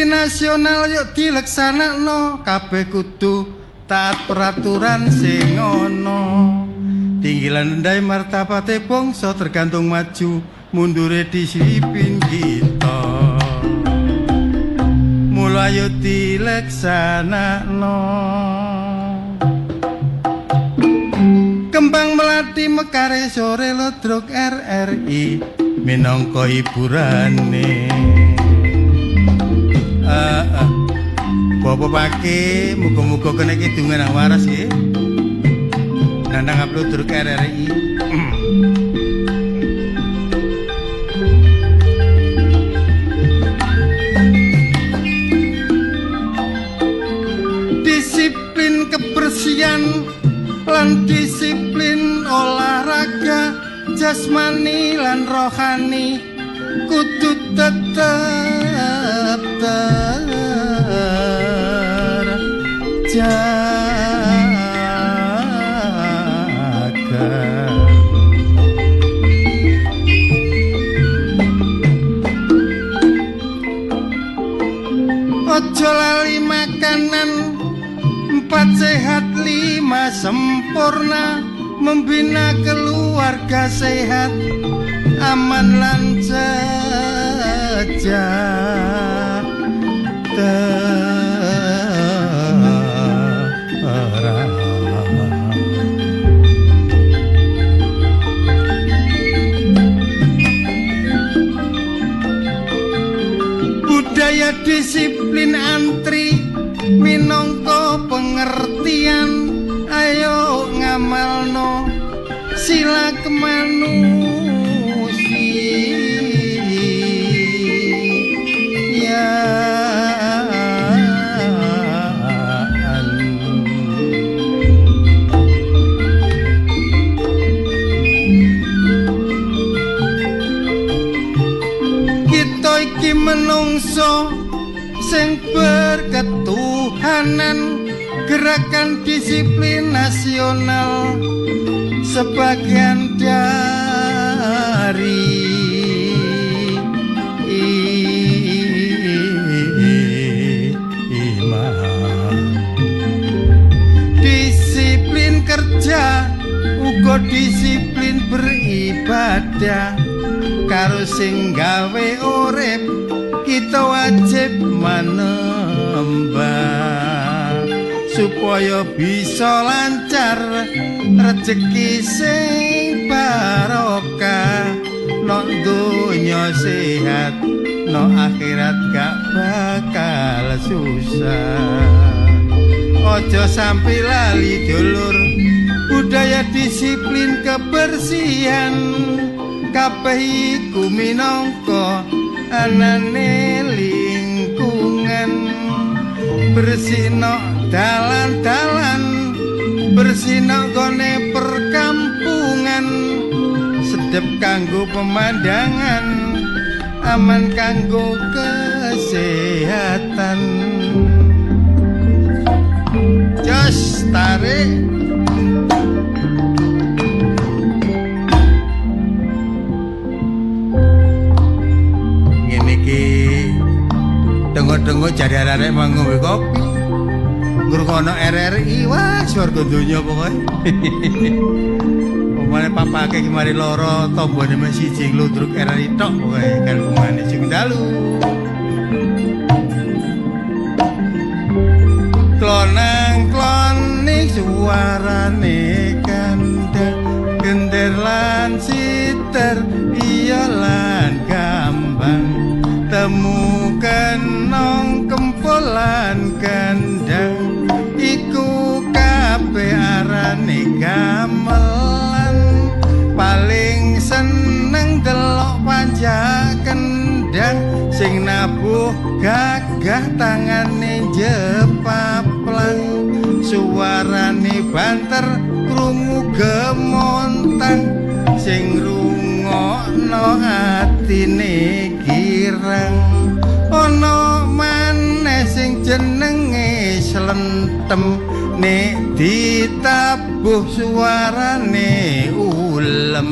disiplin nasional yuk dileksanakno kabeh kudu taat peraturan sing ana tinggilan ndai martabate bangsa tergantung maju mundure disiplin kita mulai yuk dileksanakno kembang melati mekare sore lodrok RRI minangka hiburane Bapak pake muga-muga kena kidungan nang waras nggih nandang upload druk RRI disiplin kebersihan lan disiplin olahraga jasmani lan rohani kudu tetep terjaga ojo lali makanan 4 sehat 5 sempurna membina keluarga sehat aman lan sejahtera budaya disiplin antri minangka pengertian ayo ngamalno sila kemanusiaan kita iki menungso sing berketuhanan gerakan disiplin nasional sebagian dari iman disiplin kerja uga disiplin beribadah karo sing gawe urip kita wajib manembah supaya bisa lancar rezeki sing barokah no dunya sehat no akhirat gak bakal susah ojo sampai lali dulur budaya disiplin kebersihan kabeh iku minangka anane lingkungan bersihno dalan-dalan bersihno gone perkampungan sedep kanggo pemandangan aman kanggo kesehatan jos tarik tengok-tengok jadi arek mau ngombe kopi ngrungokno RRI wah swarga donya pokoke omane papake iki mari lara tombone mung siji gludruk RRI tok pokoke kan kumane sing dalu klonang-kloning suarane kandang gender lan siter iya lan gambang temukan nong kempolan kandang iku kabeh arane gamelan paling seneng delok panjang kendang sing nabuh gagah tangane jepaplang suarane banter krungu gemontang sing rungokno atine kirang ana maneh sing jenenge slentem nek ditabuh suarane ulem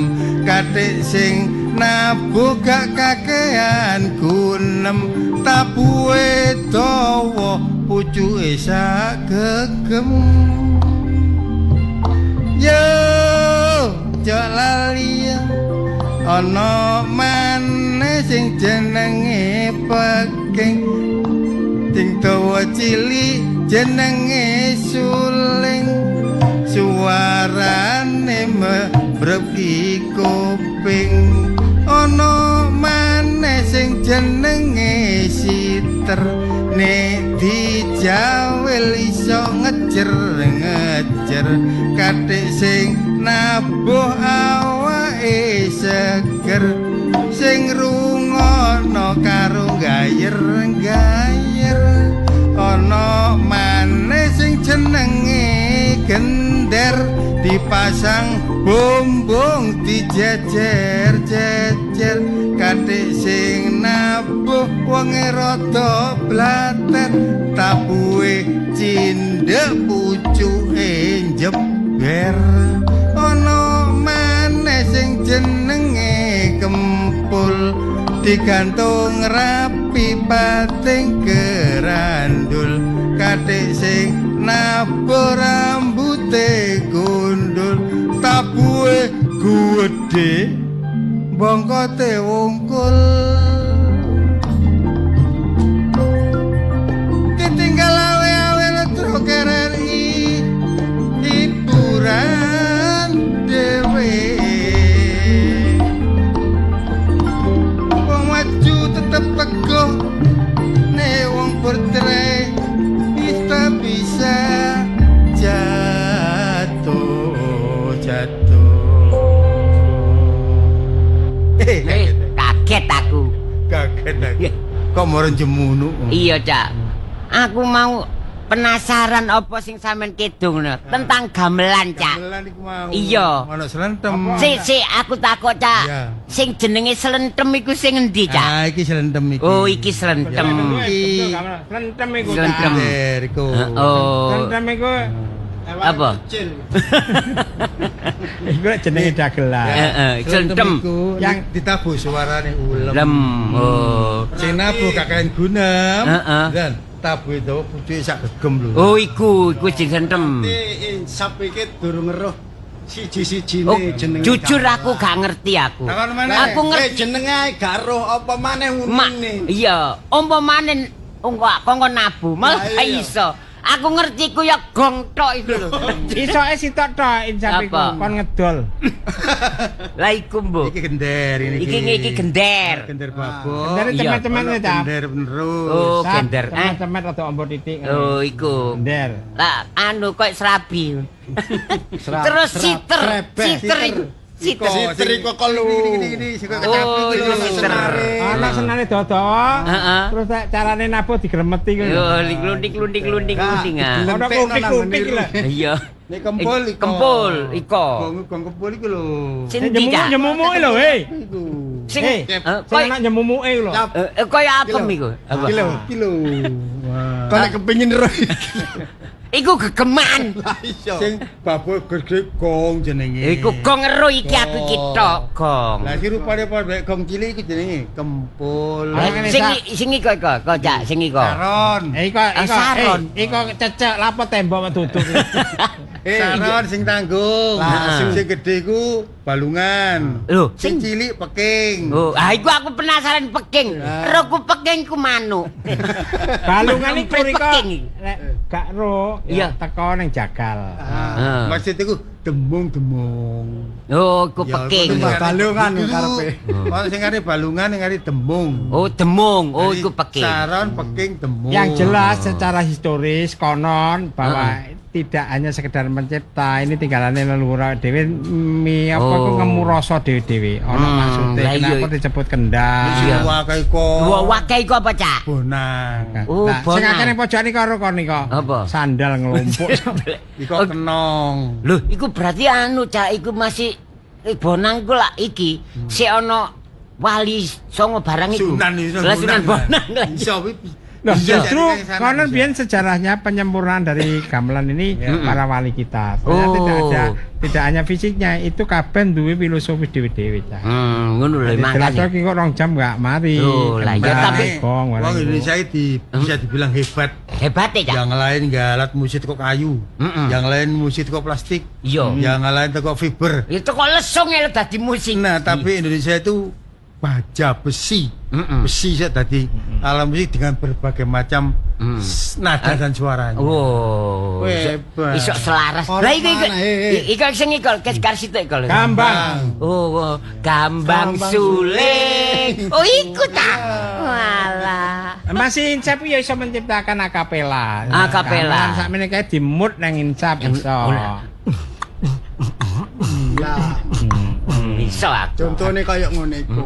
kathik sing nabuh gak kakean gunem tabuhe dawa pucuke sak gegem yo jalali ana maneh sing jenenge Peking sing dawa cilik jenenge suling suarane mbreki kuping ana maneh sing jenenge siter nek dijawel iso ngejer kathik sing nabuh awake seger sing rungono karo gayer ana maneh sing jenenge gender dipasang bumbung dijejer kathik sing nabuh wonge rada blater tabuhe cindhek pucuke jeber ana maneh sing jenenge kempul digantung rapi pating gerandul kathik sing nabuh rambute gundul tabuhe gedhe bongkote wungkul ditinggal awe-awe letro KRI hiburan dewe wong maju tetep teguh nek wong bercerai bisa jatuh kaget aku kok moron jemunu iya Cak aku mau penasaran apa sing sampean kidung tentang gamelan Cak gamelan iku mau iya ono slentem sik aku takok Cak sing jenenge slentem iku sing endi Cak iki slentem iki oh iki slentem Slentem iku slentem iku slentem iku apa iku jenenge dagelan slentem yang ditabuh suarane ulem oh sing nabuh kakaen gunem dan tabuh itu pucuke sak gegem lho oh iku sing slentem insap iki durung ngeruh siji-sijine jenenge jujur aku gak ngerti aku aku ngerti jenenge gak roh apa maneh ngene iya apa maneh kongkon nabuh malah iso aku ngerti ku ya gong tok iku lho isoke sitok tok insap iku kon ngedol lah iku mbok iki gender iki gender babon gender teman-teman ta gender penerus oh gender teman-teman rada ombo titik oh iku gender lah anu kok serabi terus siter iku Siter iku kelu. Oh, itu senare. Ana senare dawa. Terus carane nabuh digremeti ku. Yo, glunding-glunding. Ana kluntik-kluntik lho. Iya. Nek kempul iko. Gong kempul iku lho. Sing nyemumuke lho, he. Sing koyo nak nyemumuke lho. Koyo apem iku. Apa? Kilo. Kok nek kepengin roh. Iku gegeman. Sing babul gede gong jenenge. Iku gong ero iki aku iki tok gong. Lah iki rupane padha gong cilik iku jenenge kempul. Sing iko Cak, sing iko. Saron. Iko cecek lapo tembok duduk. Saron sing tanggung. Sing gedhe iku balungan. Lho, sing cilik Peking. Oh, iku aku penasaran Peking. Roku Peking ku manuk. Balungan iku Peking. Gak ro, iya teko ning jagal. Maksud iku demung-demung. Oh, iku Peking. Balungan karepe. Ono sing arep balungan, sing arep demung. Oh, demung. Oh, iku Peking. Saron, Peking, demung. Yang jelas secara historis konon bahwa tidak hanya sekedar mencipta, ini tinggalannya leluhur dhewe apa ku ngemu rasa dhewe-dhewe. Ono maksude kenapa disebut kendang. Wakai kok. Wakai kok apa, Cak? Bonang. Oh, bonang. Sing akeh pojokan iki karo kon iki. Apa? Sandal ngelumpuk. Iku kenong. Lho, iku berarti anu, Cak, iku masih bonang iku lak iki sik ana wali songo barang iku. Sunan iso. Lah Sunan Bonang. Iso Loh, Iya, justru jadi kesana konon bisa. biyen sejarahnya penyempurnaan dari gamelan ini para wali kita. Oh. Tidak hanya fisiknya, itu kabeh duwe filosofi dhewe-dhewe. Cak. Ngono lho makane. Jelaso ki kok 2 jam enggak mari. Loh, lah ya, Gembang, tapi- gong, Wong barang itu. Indonesia itu bisa dibilang hebat. Hebat ya. Yang lain nggak alat musik kok kayu, Mm-mm. yang lain musik kok plastik, Iya. yang lain kok fiber. Itu kok lesung ya dadi musik. Nah, tapi Indonesia itu baja besi, Mm-mm. besi saya tadi alat musik dengan berbagai macam Mm. nada dan suaranya. Oh, Hebat. iso selaras. Orang Lah iki mana, iki sing iki kar situ iki. Gambang. Oh, Gambang Suling. Oh, iku ta. Walah. Masih Incap ya iso menciptakan akapela. Akapela. Sakmene kae dimut nang Incap iso. Lah, Iso aku. contone kaya ngono iku.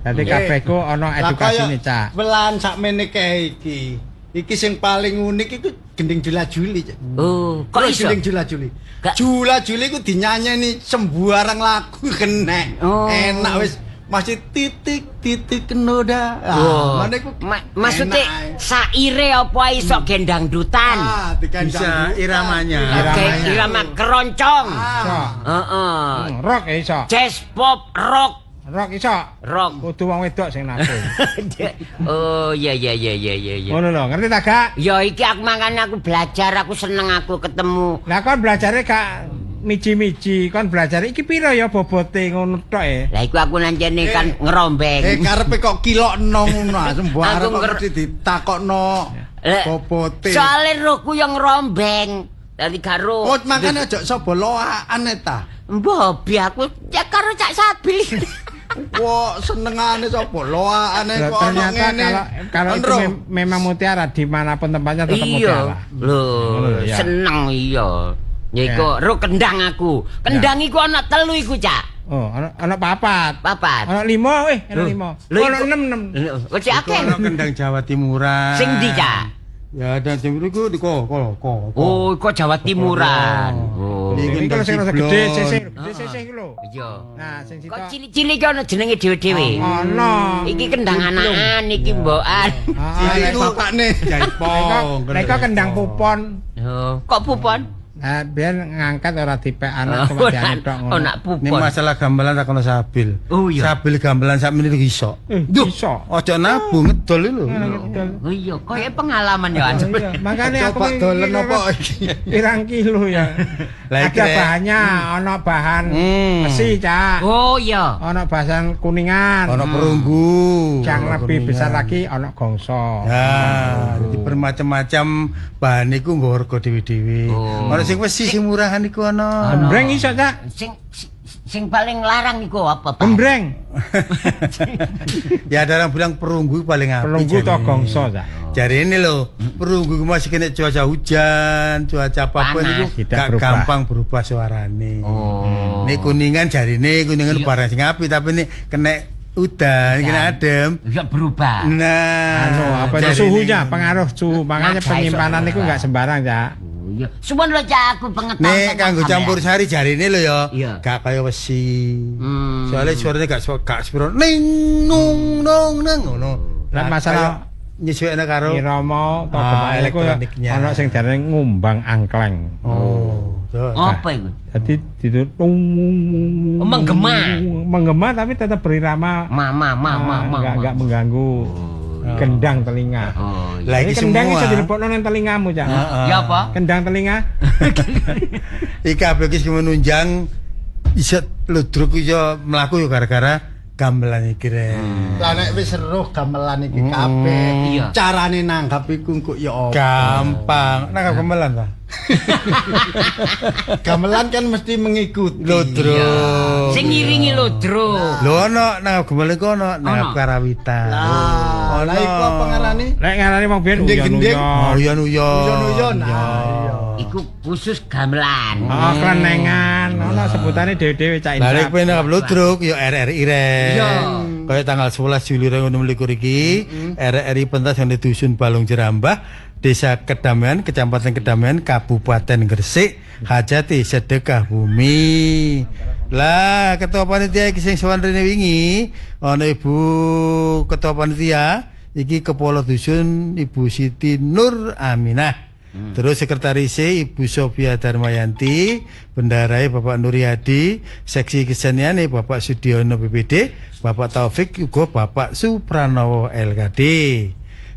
Dadi kabeh ku ana Lah, edukasine, kaya Cak. Welan sakmene kae iki. Iki sing paling unik iku gending jula-juli, Cak. Oh, kok Terus iso? gending jula-juli. Gak- Jula-juli ku dinyanyeni sembarang lagu kenek. Oh. Enak wis masih titik noda. Oh. Mana iku Maksudnya enak. saire apa iso gendangdutan? Ah, Bisa iramanya. Oke, irama keroncong. Ah. Heeh. Rock ya iso. Jazz pop rock. Rock iso. Rock. Kudu wong wedok sing naku. Oh, iya. Ngono lho, ngerti ta, Gak? Ya iki aku makanya aku belajar, aku seneng aku ketemu. Lah kon belajare gak miji-miji, kon belajar iki piro ya bobote ngono tok e. Lah iku aku nanjene kan ngerombeng. Karepe kok kilokno ngono, sembarang Aku kok mesti ditakokno Lek, bobote. Soale rohku yang ngerombeng. Dari karo Oh, makane aja sapa loakan ta. Mbobi aku ya karo Cak Sabil. Wah, senengane sapa loakane Lah, kok ono ternyata ngene. kalau itu Andro, memang mutiara dimanapun tempatnya tetap Iya. mutiara. Lho, Ya. seneng iya. Ya iku ro kendang aku. Kendang iku ana 3 iku, Cak. Oh, ana papat. Papat. Ana 5 ana 5. Lho, Ana iku- 6. Kok Cak akeh? Ono kendang Jawa Timuran. Sing ndi, Cak? Ya, dan Timur iku di ko. Oh, kok Jawa Timuran. Oh. Iki Iki kalau sing rada Ciblon. gede sese iki lho. Iya. Nah, sing Kok sitok cilik-cilik ana jenenge dhewe-dhewe. ana. Iki kendang anakan, iki mbokan. iki bapakne. Jaipong. Mereka kendang pupon. Oh, kok pupon? Nah, biar ngangkat ora dipek anak cuma dianek tok Oh, ngono. nak Ini pupon. masalah gamelan tak ono Sabil. Oh, iya. Sabil gamelan sak menit iso. Iso. Ojo nabu ngedol lho. Oh iya, koyo pengalaman ya. An. Iya, makanya aku Coba dolen apa iki? pirang kilo ya. Lah, Ada iki, Rek. bahannya, ana bahan besi, Cak. Oh iya. Ana bahan kuningan. Ono perunggu. Yang Ono lebih kuningan. besar lagi ana gongso. Nah, jadi bermacam-macam bahan iku nggo rega dhewe-dhewe. Oh. Ono sing wesi sing murahan iku ono. Gembreng iso, Cak. Sing paling larang iku apa, Pak? Gembreng. Ya ada orang bilang perunggu paling apik. Perunggu to jarine. gongso, Cak. Jari ini loh, perunggu iku masih kena cuaca hujan, cuaca apapun Panas, itu tidak gak berubah. gampang berubah suarane. Oh. Ini kuningan jari ini kuningan Iya. barang sing apik tapi ini kena udan, kena adem. Ya berubah. Nah, Anu, apa itu jari suhunya, ini- pengaruh suhu. Makanya Nada penyimpanan iso itu enggak sembarang, Cak. Oh iya. Sumpun lho Cak aku pengetahuan. Nek kanggo campur sari jari ini lho ya. Iya. Gak kaya wesi. Hmm. Soalnya suaranya gak sepiro ning nung nung nung ngono. Lah, masalah nyesuaikan karo irama to Ah, kemae iku elektroniknya. ana sing jarane ngumbang angkleng. Oh. tuh. Apa itu? Jadi itu menggema tapi tetap berirama. Enggak mengganggu kendang telinga. Oh iya. Lah Jadi iki kendang semua. iso dilebokno nang telingamu, Cak. Ya apa? Kendang telinga. Iki kabeh iki menunjang iso ludruk iso mlaku yo gara-gara gamelan iki rek. Lah nek wis seruh gamelan iki kabeh, Iya. carane nanggap iku kok ya apa? Gampang. Nah gamelan ta. Gamelan kan mesti mengikuti. Ludruk. Sing ngiringi lodro. Lho ono nang gamelan iku ono nang Ono. karawitan. Lah iku apa ngarani? Lek ngarani wong biyen Gending-gending. Oh, uyon-uyon. Uyon-uyon. Iya. Iku khusus gamelan. Oh, klenengan. Ono sebutane dhewe-dhewe Cak Lah Indra. nek pengen ludruk yo RRI rek. Iya. Kaya tanggal 11 Juli 2021 iki RRI pentas yang di dusun Balung Jerambah, Desa Kedamaian, Kecamatan Kedamaian, Kabupaten Gresik, hajati sedekah bumi. Lah ketua panitia iki sing sowan rene wingi ana Ibu Ketua Panitia iki kepala dusun Ibu Siti Nur Aminah. Terus sekretarisnya Ibu Sofia Darmayanti, bendarai Bapak Nuryadi, seksi keseniannya Bapak Sudiono BPD, Bapak Taufik juga Bapak Supranowo LKD.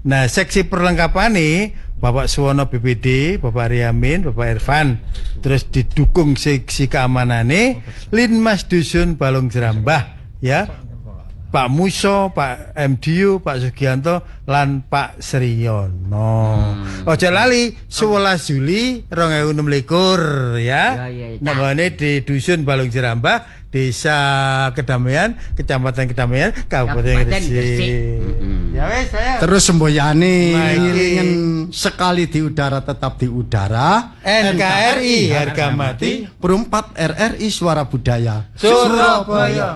Nah, seksi perlengkapan nih Bapak Suwono BPD, Bapak Riamin, Bapak Irfan. Terus didukung seksi keamanannya Linmas Dusun Balong Jerambah, ya. Pak Muso, Pak MDU, Pak Sugianto, lan Pak Sriyono. Ojo lali 11 Juli 2026 ya. Namanya di Dusun Balong Jerambah, Desa Kedamaian, Kecamatan Kedamaian, Kabupaten Gresik. Ya wes saya. Terus semboyane Nah, iki. ingin sekali di udara tetap di udara. NKRI harga mati Perempat RRI Suara Budaya Surabaya.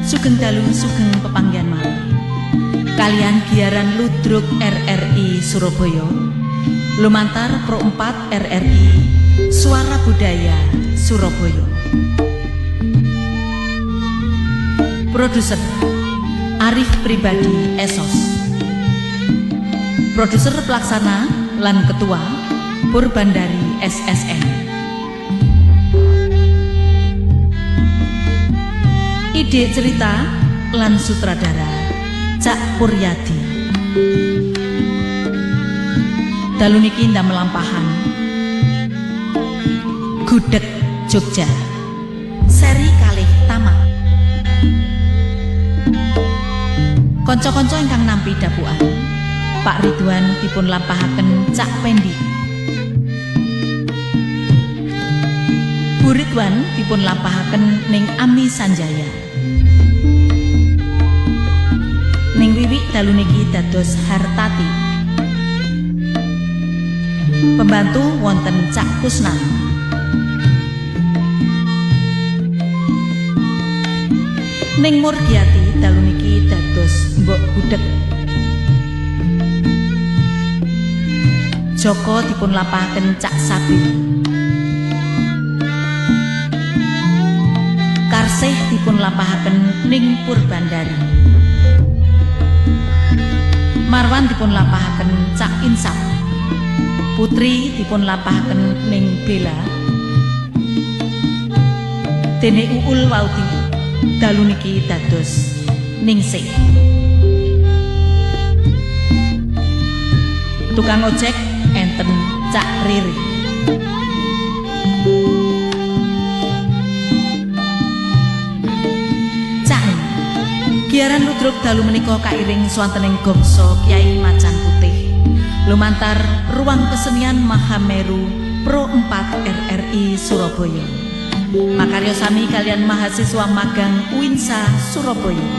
Sugeng dalu sugeng pepanggihan mau kalian giaran ludruk RRI Surabaya lumantar Pro 4 RRI Suara Budaya Surabaya. Produser Arif Pribadi Esos. Produser pelaksana lan ketua Purbandari SSN. Ide cerita lan sutradara Cak Puryadi. Dalu niki ndamel lampahan Gudeg Jogja seri kalih tamat. Kanca-kanca ingkang nampi dapuan Pak Ridwan dipun lampahaken Cak Pendi. Bu Ridwan dipun lampahaken ning Ami Sanjaya. Ning Wiwi dalu niki dados Hartati. Pembantu wonten Cak Kusnan. Ning Murgiati dalu niki dados Mbok Gudeg. Joko dipun lampahaken Cak Sabi. lampahaken ning Purbandari. Marwan dipun lampahaken Cak Insaf. Putri dipun lampahaken ning Bella. Dene Uul Wauti dalu niki dados Ningsih. Tukang ojek enten Cak Riri. Cak Giaran Ludruk dalu menika kairing swantening gongso Kyai Macan Putih lumantar Ruang Kesenian Mahameru Pro 4 RRI Surabaya. Makarya sami kalian mahasiswa magang UINSA Surabaya.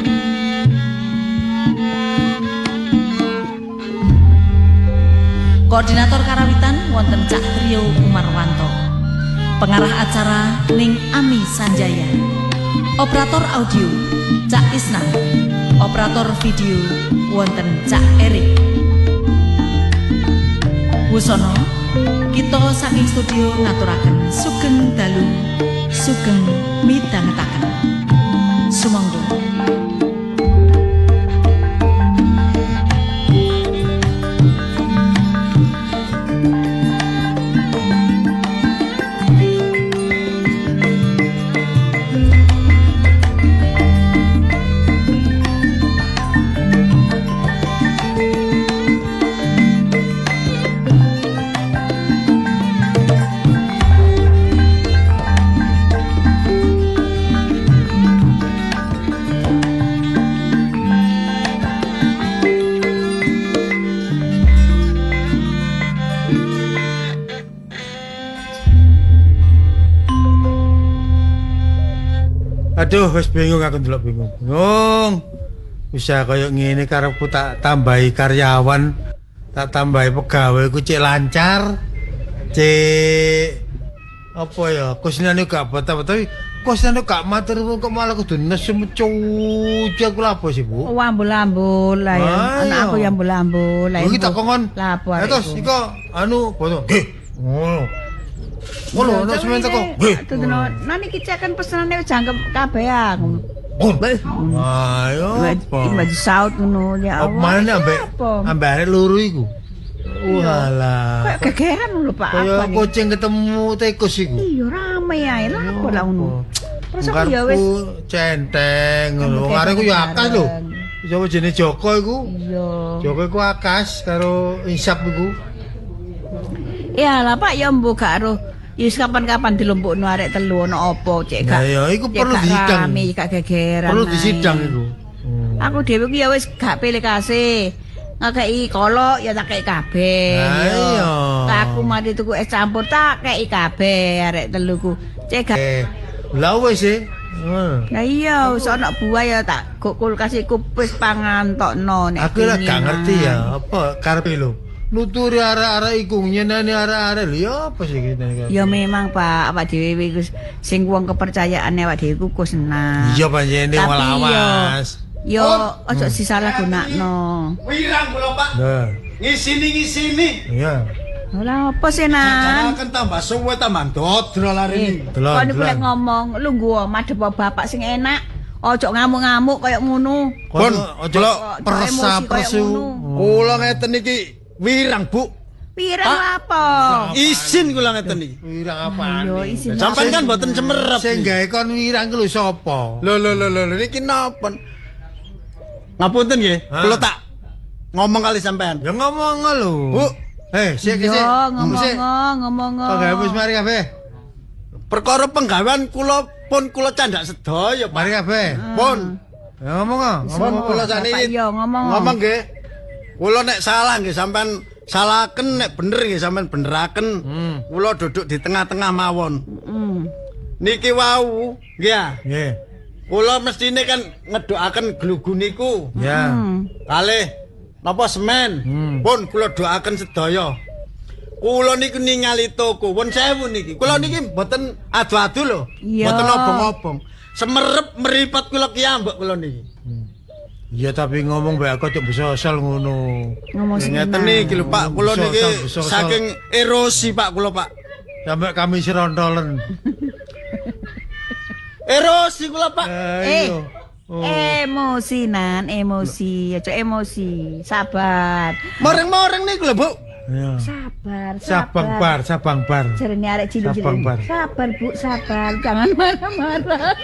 Koordinator karawitan wonten Cak Trio Umarwanto. Pengarah acara Ning Ami Sanjaya. Operator audio Cak Isna. Operator video wonten Cak Erik. Wusono kita saking studio ngaturaken sugeng dalu sugeng midhangetaken. Sumangga. Aduh, wis bingung aku ndelok bingung. Bisa kaya ngene karepku tak tambahi karyawan, tak tambahi pegawai ku cek lancar. Cek apa ya? Kusnane gak betah, tapi kusnane gak matur kok malah kudu nesem cuci aku lapo sih, Bu? Oh, ambul-ambul lah ya. Anak aku yang ambul-ambul lah. Iki tak kongon. Lapo. Terus iko anu foto. Ngono. Ngono, ono semen teko. Tutono, nani kicekan pesenane wis jangkep kabeh aku. Ayo. Iki baju saut ngono ya Allah. Mana ambek arek loro iku. Walah. Kayak gegeran lho Pak. Kayak kucing ketemu tikus iku. Iya rame ae lapo lah ngono. Terus aku ya wis centeng ngono. Arek ku ya akas lho. Sapa jenenge Joko iku? Iya. Joko iku akas karo Insap iku. Ya lah Pak ya mbok gak ro. Yus kapan-kapan dilompokno arek telu ono apa cek gak. Ya iku perlu disidang. Rame gak gegeran. Perlu disidang iku. Aku dhewe ku ya wis gak pilih kasih. Ngekei kolok ya tak kei kabeh. Ayo. Aku mari tuku es campur tak kei kabeh arek teluku. Cek gak. Lah wis e. Lah iya wis ana buah ya tak gok kulkas iku wis pangan tokno nek. Aku lah gak ngerti ya apa karepe lho. Nuturi arek-arek iku nyeneni arek-arek lho ya apa sih kita. Ya memang Pak, awak dhewe iku sing wong kepercayaane awak dhewe ku senang. Iya panjenengan ngelawas. Yo ojo disalahgunakno. Wirang kula Pak. Nah, Ngisini. iya. Lah apa sih Nan? Kan tambah suwe tambah dodro lari ini. Delon. Kok niku lek ngomong lungguh madhep bapak sing enak. Ojo ngamuk-ngamuk kaya ngono. Pun Ojo persa-persu. Kula ngeten iki wirang, Bu. Pirang apa? Izin kula ngeten iki. Wirang apaan? Yo isin. Sampeyan kan mboten cemerep. Sing gawe kon wirang ku lho sapa? Lho niki napa? Ngapunten nggih, kula tak ngomong kali sampean. Ya ngomong lho. Bu, Sik Yo sik. ngomong. Kok gawe wis mari kabeh. perkara penggawean kula pun kula candak sedaya, Pak. Mari kabeh. Pun. Ya ngomong. Ngomong kula sakniki. Yo ngomong. Ngomong nggih. Kula nek salah nggih sampean salaken, nek bener nggih sampean beneraken. Kula duduk di tengah-tengah mawon. Niki wau, nggih ya. Nggih. Kula mestine kan ngedoaken glugu niku. Ya. Kalih napa semen. Pun kula doaken sedaya. Kula niku ningali toko pun 1000 niki. Kula niki mboten adu-adu lho. Iya. Mboten obong-obong. Semerep meripat kula kiambek kula niki. Iya tapi ngomong bae aku cok bisa asal ngono. Ngomong sing Ngeten niki lho Pak, kula niki saking erosi Pak kula Pak. Sampai kami serontolen. Erosi kula, Pak. Ayo. Emosi nan, emosi, aja emosi. Sabar. Moreng-moreng niku lho, Bu. Ayo. Sabar, Sabang bar, sabang bar. Jarene arek cilik-cilik. Sabang, Bar. Sabar, Bu, sabar. Jangan marah-marah.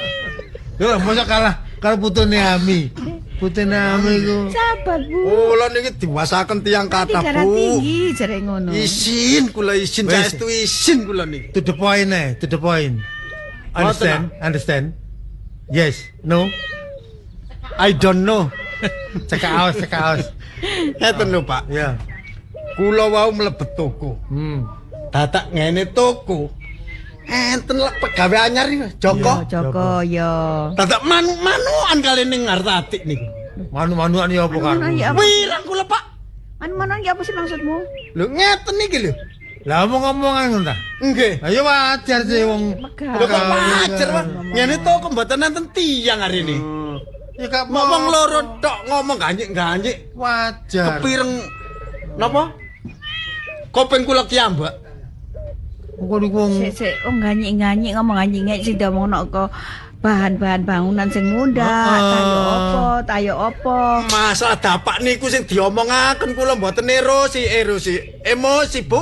Yo, mosok kalah karo putune Ami. Putune Ami ku. Sabar, Bu. Kula niki diwasaken tiyang Nanti kathah, darah Bu. tinggi jare ngono. Isin kula isin, Wes. saestu isin kula niki. To the point to the point. Understand? Understand? Yes, no. I don't know. Cekak aus. Ngeten lho, Pak. Ya. Kula wau mlebet toko. Dadak ngene toko. Enten lek pegawe anyar iki, Joko. Joko yo. Dadak manuan kali ning Artati niku. Manu-manuan ya apa kan? Manu-manuan ya apa? Wirang kula, Pak. Mana ya apa sih maksudmu? Lho ngeten iki lho. Lah omong-omongan ngono ta? Nggih. Ayo wajar sih wong. Lho kok wajar, Pak. Ngene toko mboten enten tiyang hari ini. Ya gak Ngomong loro tok, ngomong ganjik-ganjik. wajar. Kepireng napa? Kopeng kula kiambak. Kok niku wong Sik, nganyik-nganyik ngomong nganyik sing diomongno kok bahan-bahan bangunan sing mudah, tayo apa. Masalah dapak niku sing diomongaken kula mboten erosi, emosi, Bu.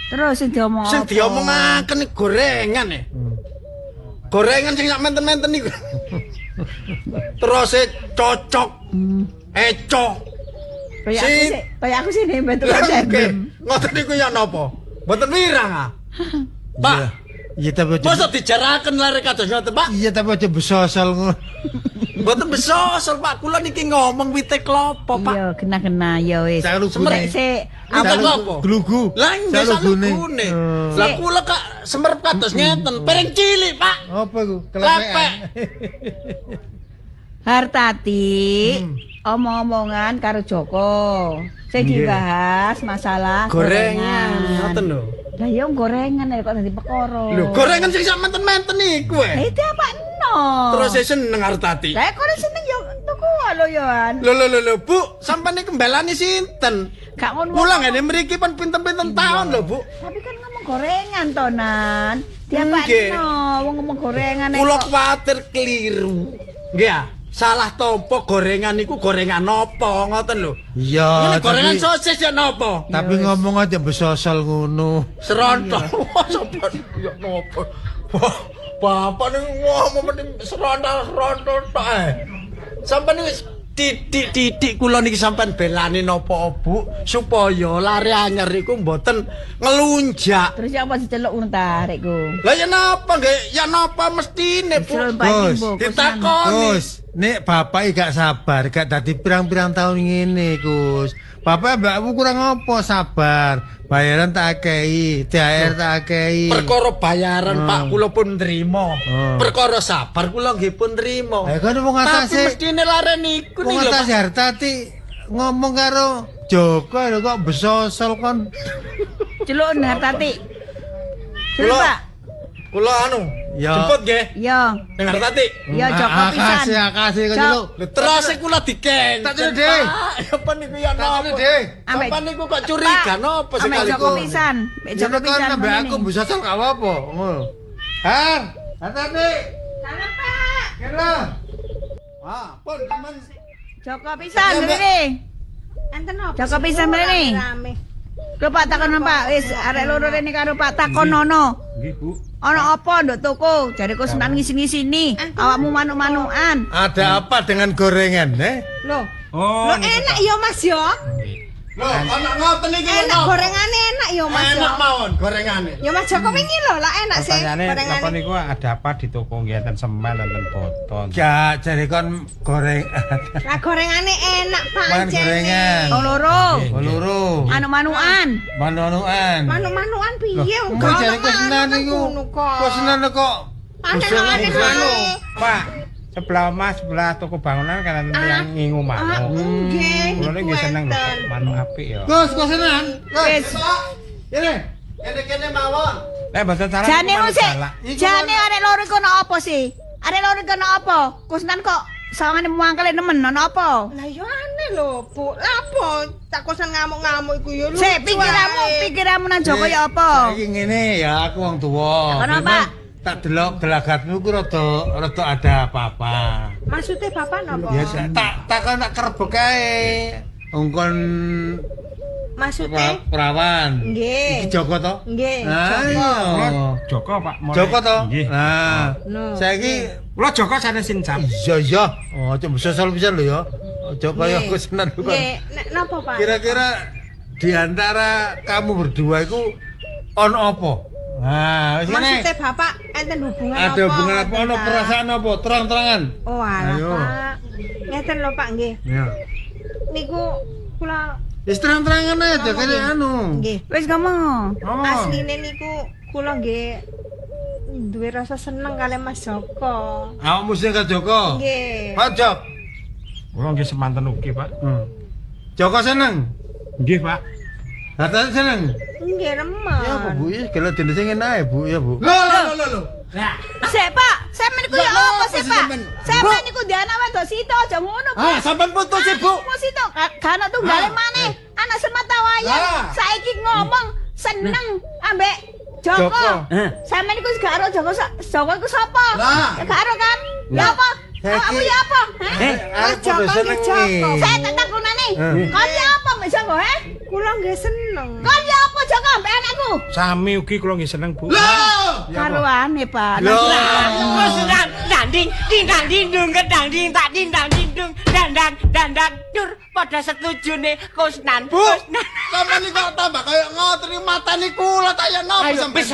Terus sing diomong Sing apa? diomongaken iki gorengan e. Gorengan sing sak menten-menten niku. Terus cocok, eco. Kayak aku sih nih betul aja. Ngoten niku ya napa? Mboten wirang ah. Pak, iya tapi aja. masa dijaraken lare kados ngoten, Pak? Iya tapi aja besosol ngono. Mboten besosol, Pak. Kula niki ngomong wite klopo, Pak. Iya, kena ya wis. Saya lugu Semerek nih. sik. Wite klopo? Glugu. Lah nggih Saya lugune. salugune. Lah kula kak semerep kados ngeten, pereng cilik, Pak. Apa iku? Lepek. Hartati omong-omongan karo Joko. Sing dibahas masalah Gorengan, ngoten lho. Lah ya gorengan kok dadi perkara. Lho, gorengan sing sak menten-menten niku Lah e. itu apa no? Terus saya seneng Artati. Lah kok seneng yo tuku lho yoan. Lho, Bu, sampean niku mbelani sinten? Gak ngono. Kula ngene mriki pun pinten-pinten taun lho, Bu. Tapi kan ngomong gorengan to, Nan. Diapa Nggih. no wong ngomong gorengan Kula kuwatir keliru. Nggih ya. Salah topo gorengan niku gorengan napa ngoten lho. Iya, Ini gorengan tapi sosis ya napa? tapi ngomong aja besosol ngono. Serontok. Sampeyan ya napa? Wah, bapak niku ngomong mending serontok tok ae. Sampeyan wis titik-titik kula niki sampean belani napa, Bu, supaya lare anyar iku mboten ngelunjak. Terus ya apa diceluk ngono ta arekku? Lah ya napa nggih? Ya napa mestine, Bu? Ditakoni. Gus, nek bapak gak sabar, gak dadi pirang-pirang tahun ngene, Gus. Bapak mbakmu kurang apa sabar? Bayaran tak akei, THR tak akei. Perkara bayaran Pak kula pun nrimo. Oh. Perkara sabar kula nggih pun nrimo. Ayo kan wong Tapi atase, mestine lare niku wong niku lho, Pak. atase Hartati ngomong karo Joko lho kok besosol kon. Celuk Hartati. Celuk, Kula- Pak. Kula anu, Ya. jemput nggih. Yo. Ning Artati. Yo Joko pisan. Akasih kok Jok. dulu. Lho terus kula dikeng. Tak celuk, Dek. Ya apa niku ya Tak napa? celuk, Dek. Ambek- Sampeyan niku kok curiga napa Ambek sekali Joko kok. pisan. Ambek Joko Joko pisan. kan ambek aku besosol gak apa-apa. Ngono. Har, Hartati. Sana, Pak. Kira. Ah, pun teman. Joko pisan mrene. Enten apa? Joko pisan mrene. Rame. Lho Pak takon Pak, wis arek loro rene karo Pak takonono. Nggih, Bu. Ana apa nduk toko? Jareko Sunan ngisi-ngisini. Awakmu manuk-manukan. Ada apa dengan gorengan, Loh, Oh, Lo enak yo Mas yo. Lho, anak ngoten iki lho, Enak napa? gorengane enak yo Mas yo. Enak mawon gorengane. Yo Mas Joko wingi lho lah enak sih Pertanyaannya apa gorengane. niku ada apa di toko nggih enten semen enten boton. Ya, jadi kon goreng. Lah gorengane enak Pak. Mangan Cene. gorengan. wong loro. Loro. Manuk-manukan. Manu-manuan. Manuk-manukan piye? Kok jadi kesenan niku? Kok senan kok? Panenane manuk. Pak, sebelah Mas sebelah toko bangunan kan enten yang ngingu manuk. Nggih. Kulo nggih seneng lho kok manuk apik ya. Gus, kok senan? Wis. Ini. Kene-kene mawon. Nek boten salah. Jane niku manuk sik. galak. Jane arek loro iku ana apa sih? Arek loro iku ana apa? Kusenan kok sawangane muangkele nemen ana apa? Lah yo aneh lho, Bu. Lah apa tak kosan ngamuk-ngamuk iku yo. Sik lucu pikiranmu, ae. pikiranmu nang Joko ya apa? Saiki ngene ya, aku wong tuwa. Kono, Pak. tak delok gelagatmu ku rada ada apa-apa. Maksudnya bapak napa? Biasa tak kan tak kerebek ae. Ungkon Maksudnya? perawan. Nggih. Iki Joko to? Nggih, Ayo. Joko Pak. Joko to? Nggih. Nah, No. saiki Kula Joko sanesin jam. iya. Oh, coba sosol pisan lho ya. Joko ya aku seneng kok. Nggih, napa Pak? Kira-kira di antara kamu berdua itu on apa? Nah, wis ngene. Maksudnya bapak enten hubungan apa? Ada hubungan apa? Ono perasaan apa? Terang-terangan. Oh alah Ayo. Pak. Ngeten lho Pak nggih. Ya. Niku kula Wis terang-terangan aja kene anu. nggih. Wis ngomong. Ngomong. Asline niku kula nggih duwe rasa seneng kali Mas Joko. Awakmu sing karo Joko. Nggih. Pak Jok. Kula nggih semanten ugi, Pak. Joko seneng. Nggih, Pak. Hatta seneng. Nggih remen. Ya apa Bu, ya kalau dene sing enak Bu ya Bu. Lho. Sik, Pak. Sampeyan niku ya Lah, apa apa sih, sih Pak? sampean? Sampeyan niku di anak wedok sito aja ngono, Pak. Ah, sampean putus sih, Bu. Apa sito? Gak ana tunggale maneh. Anak semata wayang. Lah. Saiki ngomong seneng ambek Joko. Joko. Sampeyan niku gak aro Joko. Joko iku sapa? Lah. Ya gak aro kan? Ya apa? Awakmu ya apa? Heh? Aku Joko, udah seneng Joko. nih. Saya tak takonane. Kon ya apa mbek Joko, he? Kula nggih seneng. Kon ya apa Joko ambek anakku? Sami ugi kula nggih seneng, Bu. Karuane, Pak. Loh. Sedang danding dindang dindung gedang ding tak dindang dindung dandang dur pada setujune Kusnan. Bu, sampean iki kok tambah kaya ngotri matani kula tak ya nopo Ayo sampean.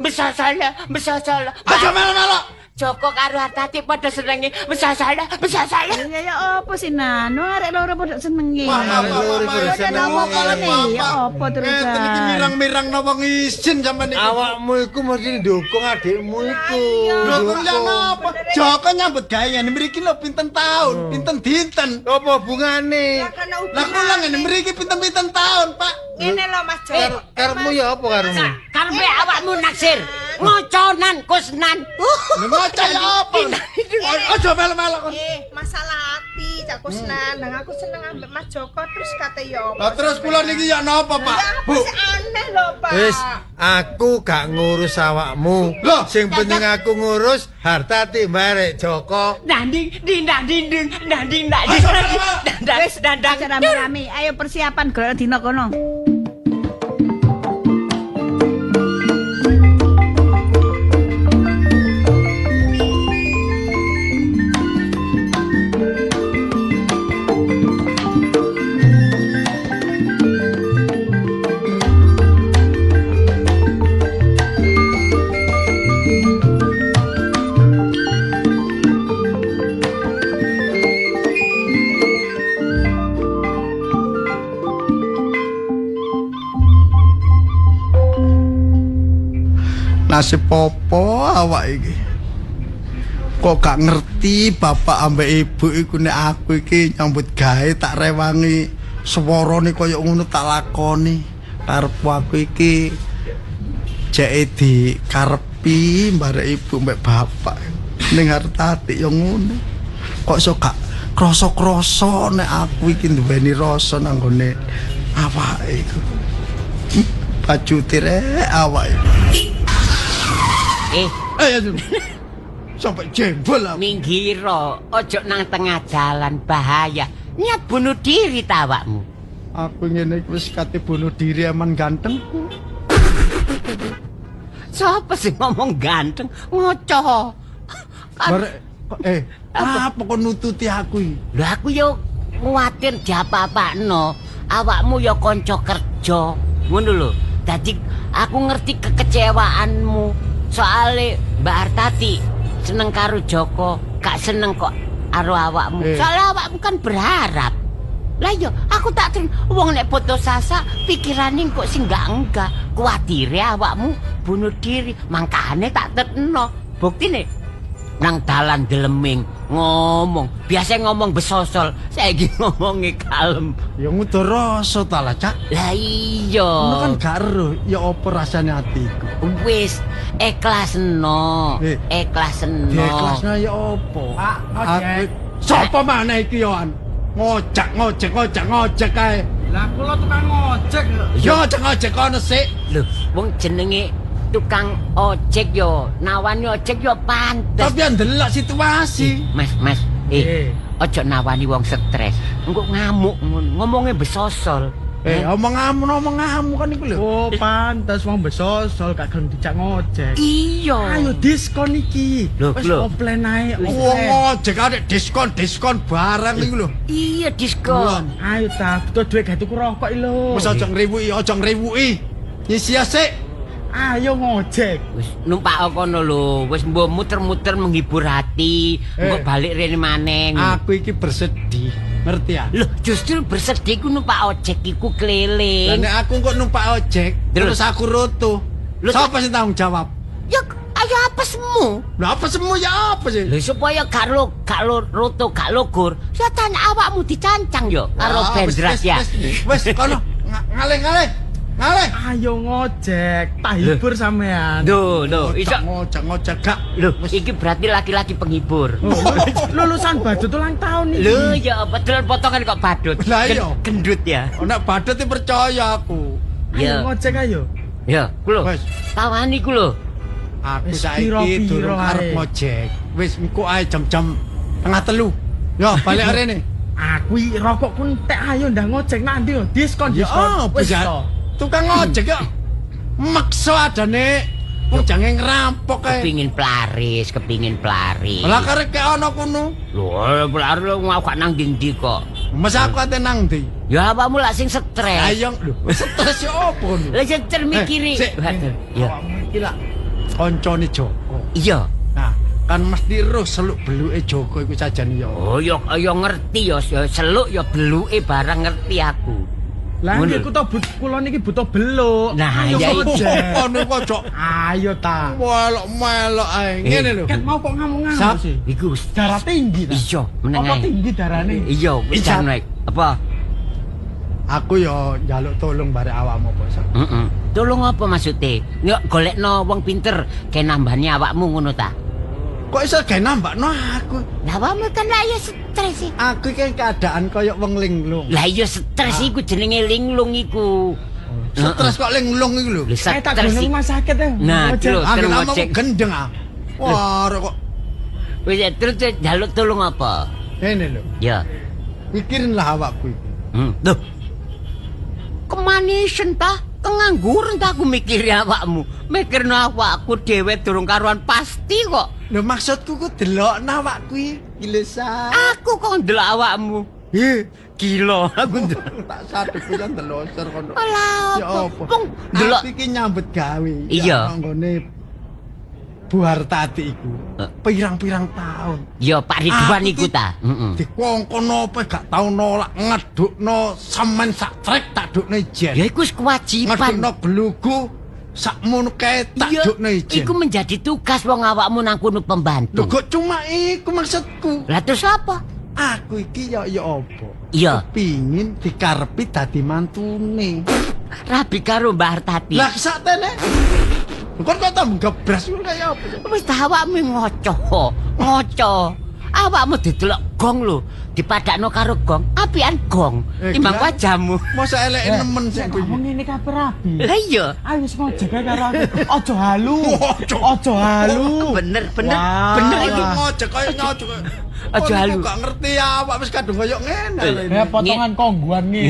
besar solo. Aja melo-melo. Joko karo Hartati pada senengi besar solo. Ya ya apa sih Nano arek loro padha senengi. Wah, Ya napa kene? Ya apa terus? Ngeten iki mirang-mirang napa ngizin sampean iki. Awakmu iku mesti ndukung adikmu iku. Lho kok ya napa? Joko nyambut gawe ngene mriki lho pinten taun, pinten dinten. Apa hubungane? Lah kula ngene mriki pinten-pinten taun, Pak. Ngene lho Mas Joko. Karmu ya apa karmu? Karpe awakmu naksir. Ngoconan Kusnan. Lho ngocah ya apa? Aja melo-melo kon. Masalah hati Cak Kusnan. Nang aku seneng ambek Mas Joko terus kate yo. Lah terus kula niki ya napa, Pak? Bu, aneh lho, Pak. Wis, aku gak ngurus awakmu. Loh, Sing penting aku ngurus Hartati barek Joko. Danding dindang dindung danding Wis dandang aja rame-rame. Ayo persiapan golek dina kono. Nasib popo awak iki. Kok gak ngerti bapak ambek ibu iku nek aku iki nyambut gawe tak rewangi swarane kaya ngono tak lakoni. Karepku aku iki jeke dikarepi barek ibu mbek bapak. Ning Hartati yo ngono. Kok iso gak krasa-krasa nek aku iki duweni rasa nang gone awake iku. Baju tirek awake. Ya sampai jembol aku. minggiro ojo nang tengah jalan bahaya. Niat bunuh diri tawakmu. Aku ngene iki wis kate bunuh diri aman gantengku. Siapa sih ngomong ganteng? Ngoco. Barek apa kok nututi aku iki? Lah aku yo kuwatir diapa-apakno. Awakmu yo kanca kerja. Ngono lho. Dadi aku ngerti kekecewaanmu. Soale Mbak Hartati seneng karo Joko, gak seneng kok karo awakmu. Soale awakmu kan berharap. Lah yo aku tak terima wong nek putus asa pikirane kok sing enggak. Kuwatire awakmu bunuh diri, mangkane tak tetno. Buktine nang dalan deleming ngomong, biasa ngomong besosol, saiki ngomongi kalem. Ya ngudo rasa ta lah, Cak. Lah iya. Ngono kan gak ero ya apa rasane atiku. Wis ikhlasno. Ikhlasno. Ikhlasno ya apa? Aku sapa maneh iki yo an? Ngojek kae. Lah kula tukang ngojek lho. Yo ngojek kono sik. Lho, wong jenenge tukang ojek yo, nawani ojek yo pantes. Tapi yang ndelok situasi. Mas, ojo nawani wong stres. Engko ngamuk ngomongnya besosol. Omong ngamu kan iku lho. Oh, pantas wong besosol gak gelem dijak ngojek. Iya. Ayo diskon iki. Wis komplain ae. Wong ngojek arek diskon barang iku lho. Iya diskon. Ayo ta, butuh duit gawe tuku rokok iki lho. Wis aja ngriwuki. Nyisi sik. Ayo ngojek. Wis numpak kono lho, wis mbok muter-muter menghibur hati, engko balik rene maneng. Aku iki bersedih. Ngerti ya? Loh, justru bersedih ku numpak ojek iku keliling. Lah nek aku kok numpak ojek, terus aku roto. Lho, Siapa sing tanggung jawab? Ya ayo apesmu. Lah apa semua ya apa sih? Lho supaya gak roto gak logur, ya tanya awakmu dicancang yo karo bendras ya. Wes kono ngalih. Ayo ngojek, tak hibur sampean. Lho, iso ngojek gak. lho, iki berarti laki-laki penghibur. Lulusan badut ulang tahun iki. Lho, ya betul potongan kok badut. Lah iya. Gendut ya. Nek badut percaya aku. Ya. Ayo ngojek ayo. Ya, ku lho. Wes. Tawani ku lho. Aku Wis saiki piro-piro durung arep ae. ngojek. Wis engko ae jam-jam 2:30. Yo, balik arene. Aku iki rokok ku entek ayo ndang ngojek nak ndi yo diskon. Ya Wis bisa. to. Tukang ngojek ya. Maksa adane wong jange ngerampok kae. Kepingin pelaris. Lah karek ana kono. Lho, pelaris mau gak nang ndi kok. Mas aku ate nang ndi? Ya awakmu lak sing stres. Ayo lho, stres yo opo lho. Lah stres mikiri. Sik. Ya. Iki lak koncone Joko. Iya. Nah, kan mesti roh seluk beluke Joko iku sajane yo. Oh, ya ngerti ya seluk ya beluke barang ngerti aku. Lah iki kula niki butuh beluk. Nah, Ayo ya ngojek. Kono kok Jok. Ayo ta. Melok ae. Ngene lho. Kan mau kok ngamuk-ngamuk Sap. sih. Iku Darah tinggi ta. iya meneng Apa ae. tinggi darane? Iya, wis Iya. naik. Apa? Aku yo njaluk tolong bare awakmu, Bos. Tolong apa maksudnya? Yo golekno wong pinter kayak nambani awakmu ngono ta. Kok iso gawe nambakno aku? Lah awakmu kan lah ya stres sih. Aku iki keadaan koyo wong linglung. Lah iya stres iku jenenge linglung iku. Stres kok linglung iki lho. Lho Saya tak stres gunung iki. rumah sakit ya. Nah, Ngojek. lho. Angel Terus amamu ngojek. gendeng ah. Wah, kok Wis terus jaluk tolong apa? ngene lho. Ya. Pikirinlah awakku iki. Duh. Kemanisan ta? Kengangguran ta aku mikiri awakmu. Mikirno awakku dhewe durung karuan pasti kok. Lho maksudku ku delokno awakku iki. Gilesa. Aku kok ndelok awakmu. Gila aku ndelok. Tak sadar ku jan delosor kono. Alah, Ya apa? Wong ndelok Aku iki nyambut gawe. Iya. Nggone Bu Hartati iku. Pirang-pirang tahun. ya Pak Ridwan iku ta. Dikongkon apa gak tau nolak ngedukno semen sak trek tak dukno ijen. Ya iku wis kewajiban. Ngedukno belugu sakmono kae tak Iya, dukno ijen. iku menjadi tugas wong awakmu nang kono Lho pembantu. kok cuma iku maksudku. Lah terus apa? Aku iki ya apa? Iya, Pingin dikarepi dadi mantune. rabi karo Mbak Hartati. Lah sakjane. Kok tambah gebras ku kaya apa? Wis ta awakmu ngoco. Awakmu didelok gong lho, dipadakno karo gong. Apian gong, timbang gila. wajahmu. Masa elek nemen sih Sik kuwi. ngomong ngene kabeh rabi. Lah iya, Ayo wis ngojek ae karo aku. Ojo halu. Ojo halu. bener Wah. iki. Iki ngojek kaya nyojek. Aja Oh, halu. niku gak ngerti awak wis kadung koyo ngene. Ya potongan kongguan nih.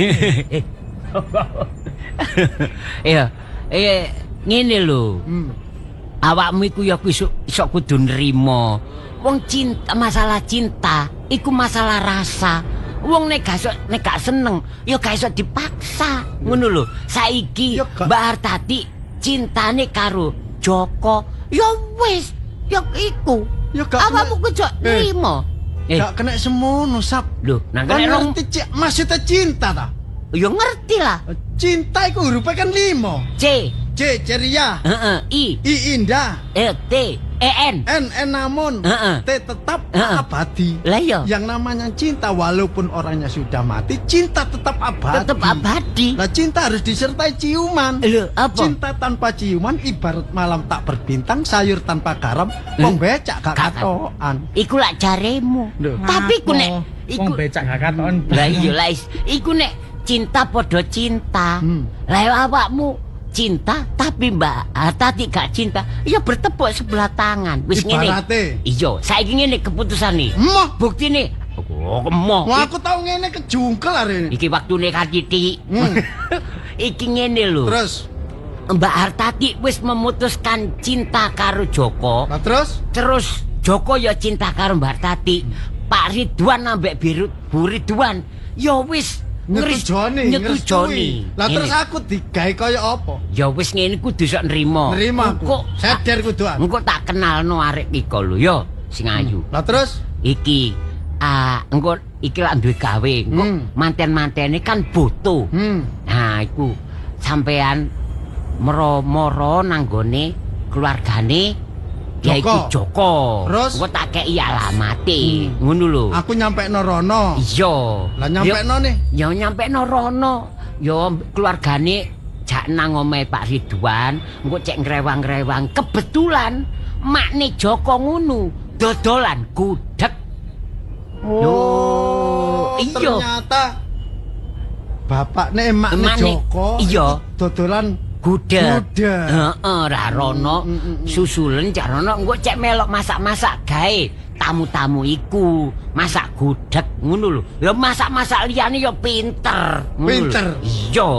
Iya, ngene lho. Awakmu iku ya iso kudu nrimo. Wong cinta, masalah cinta iku masalah rasa. Wong nek gak seneng ya gak iso dipaksa. Ngono lho. Saiki Ya gak- Mbak Hartati cintane karo Joko. Ya wis, ya iku. Ya gak Awakmu kudu nrimo. Gak kena semono sap. Lho, nang Kan kene rong ngerti maksudnya cinta ta? ya ngerti lah. Cinta iku hurufe kan 5. C, Ceria, I, I indah, T, N. N namun, Heeh. T tetap Heeh. abadi. Lah iya, Yang namanya cinta walaupun orangnya sudah mati, cinta tetap abadi. tetep abadi. Nah, cinta harus disertai ciuman. Lho, apa? Cinta tanpa ciuman ibarat malam tak berbintang, sayur tanpa garam, wong becak gak Gak- katokan. Iku lak jaremu. Lho. Tapi iku nek Wong becak gak katon. Lah iya lah iku nek cinta padha cinta. Hmm. Lah awakmu cinta tapi Mbak Hartati gak cinta, ya bertepuk sebelah tangan. Wis ngene. Ibarate. Iya, saiki ngene keputusane. Emoh. Buktine, oh emoh. Wah, aku tau ngene kejungkel arene. Iki waktune Kartiti. Iki ngene lho. Terus, Mbak Hartati wis memutuskan cinta karo Joko. nah terus? Terus Joko ya cinta karo Mbak Hartati. Pak Ridwan ambek Bu Ridwan ya wis Nyetujoni, nyetujoni. Lah terus aku digawe kaya apa? Ya wis ngene kudu sok nrimo. Nerima Engko aku. Seder kudu aku. engko tak kenalno arek iki lho ya sing ayu. Lah terus? Iki engko iki lak duwe gawe. Engko manten-mantene kan butuh. Nah, iku sampean moro-moro nanggone keluargane yaiku Joko. Terus? Engko tak kei alamate. Ngono lho. Aku nyampekno rono. Iya. Lah nyampekno nih. Ya nyampekno rono. Ya keluargane jak nang omahe Pak Ridwan, engko cek ngrewang-ngrewang. Kebetulan makne Joko ngono, dodolan gudeg. Oh, iya. Ternyata bapakne emakne Joko. Iya. Dodolan Gudeg. Gudeg. Heeh, ra rono susulen cak rono engko cek melok masak-masak gawe tamu-tamu iku. Masak gudeg ngono lho. Ya masak-masak liyane ya pinter. Ngono lho. Pinter? Iya.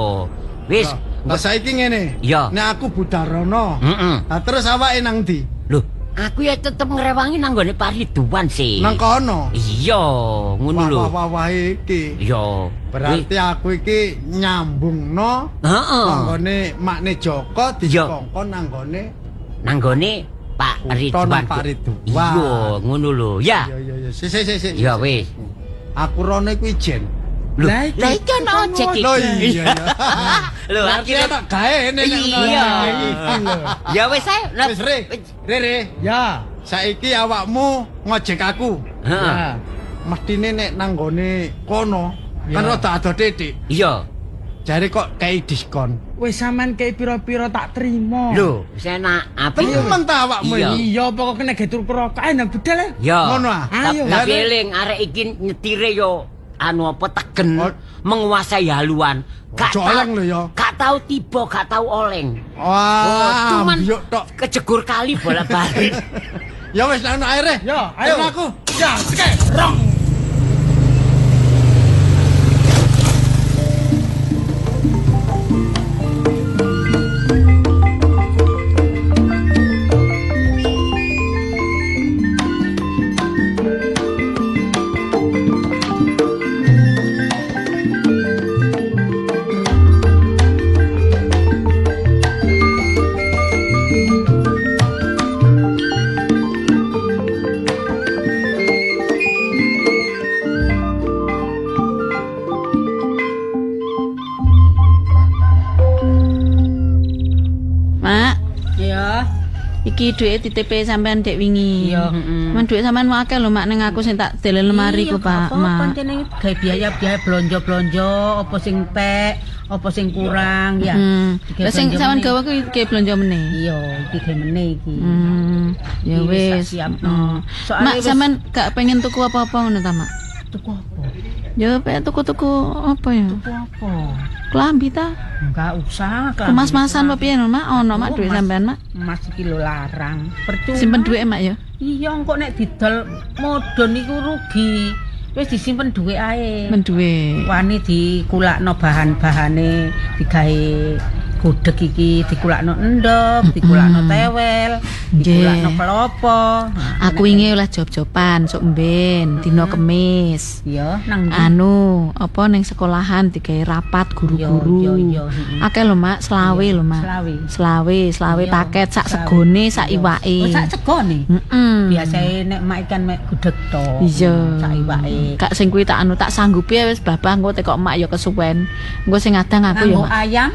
Wis, Lah saiki ngene. Iya. Nek aku Budarono. heeh. Lah terus awake nang ndi? Lho, aku ya tetep ngrewangi nang gone Pak Ridwan sih. Nang kono. Iya, ngono lho. Wah iki. Iya. Berarti aku iki nyambungno Heeh. nanggone makne Joko Iya. dikongkon nanggone Nang gone Pak Ridwan. Pak Ridwan. Iya, ngono lho. Ya. Iya. Sik. Ya wis. Aku rono iku ijen. Lho, lah iki kan ojek iki. Lho iya. Lho, Berarti akhirnya tak gawe nek Iya. Ya wis ae. Lah, Wis Re. Ya. Saiki awakmu ngojek aku. Heeh. Mestine nek nanggone kono kan rada ado titik. Iya. Jare kok kei diskon. Wis sampean kei pira-pira tak trimo. Lho, wis enak. Apa ya? Temen ta awakmu Iya. iki? Iya, pokoknya nek getur kae nang budal. Ya. Ngono ah. Ayo. Tapi Ya, eling arek iki nyetire yo anu apa tegen Oh. menguasai haluan. Ojo oleng lho ya. Gak tau tiba, gak tau oleng. Wah, cuman mbiyuk tok. kejegur kali bolak-balik. Ya wis nang air. Ya, ayo. aku. Ya, seke. Rong. Mak, Ya. iki duit titip sampean dek wingi. Iya, heeh. Man duit sampean akeh lho Mak ning aku sing tak delen lemari ku Pak, Mak. Pancene gawe biaya-biaya blonjo-blonjo apa sing pek, apa sing kurang ya. Lah sing sampean gawe kuwi ke blonjo meneh. Iya, iki gawe meneh iki. Ya Iki wis tak wis. siapno. Mak Soale wis sampean gak pengen tuku apa-apa ngono ta, Mak? tuku apa? Ya pengen tuku-tuku apa ya? Tuku apa? Klambi ta? Enggak usah lah. Kemas-masan apa piye, Mak? Ono Mak duit sampean, Mak? Mas iki lho larang. Percuma. Simpen duit Mak ya. Iya, engko nek didol modon iku rugi. Wis disimpen duit ae. Men duit. Wani dikulakno bahan-bahane digawe gudeg iki, dikulakno endhog, dikulakno tewel, dikulakno klopo. Aku wingi oleh job-joban sok mben dina Kemis. Iya, nang ndi? Anu, apa ning sekolahan digawe rapat guru-guru. Iya, heeh. Akeh lho Mak, selawe lho Mak. Selawe Iya, paket sak selawe. segone sak iwake. Oh, sak segone. Heeh. Biasane nek mak ikan mek gudeg to. Iya. Sak iwake. Kak sing kuwi tak anu tak sanggupi wis babah engko teko emak ya kesuwen. Engko sing ngadang aku ya Nganggo Mak. ayam.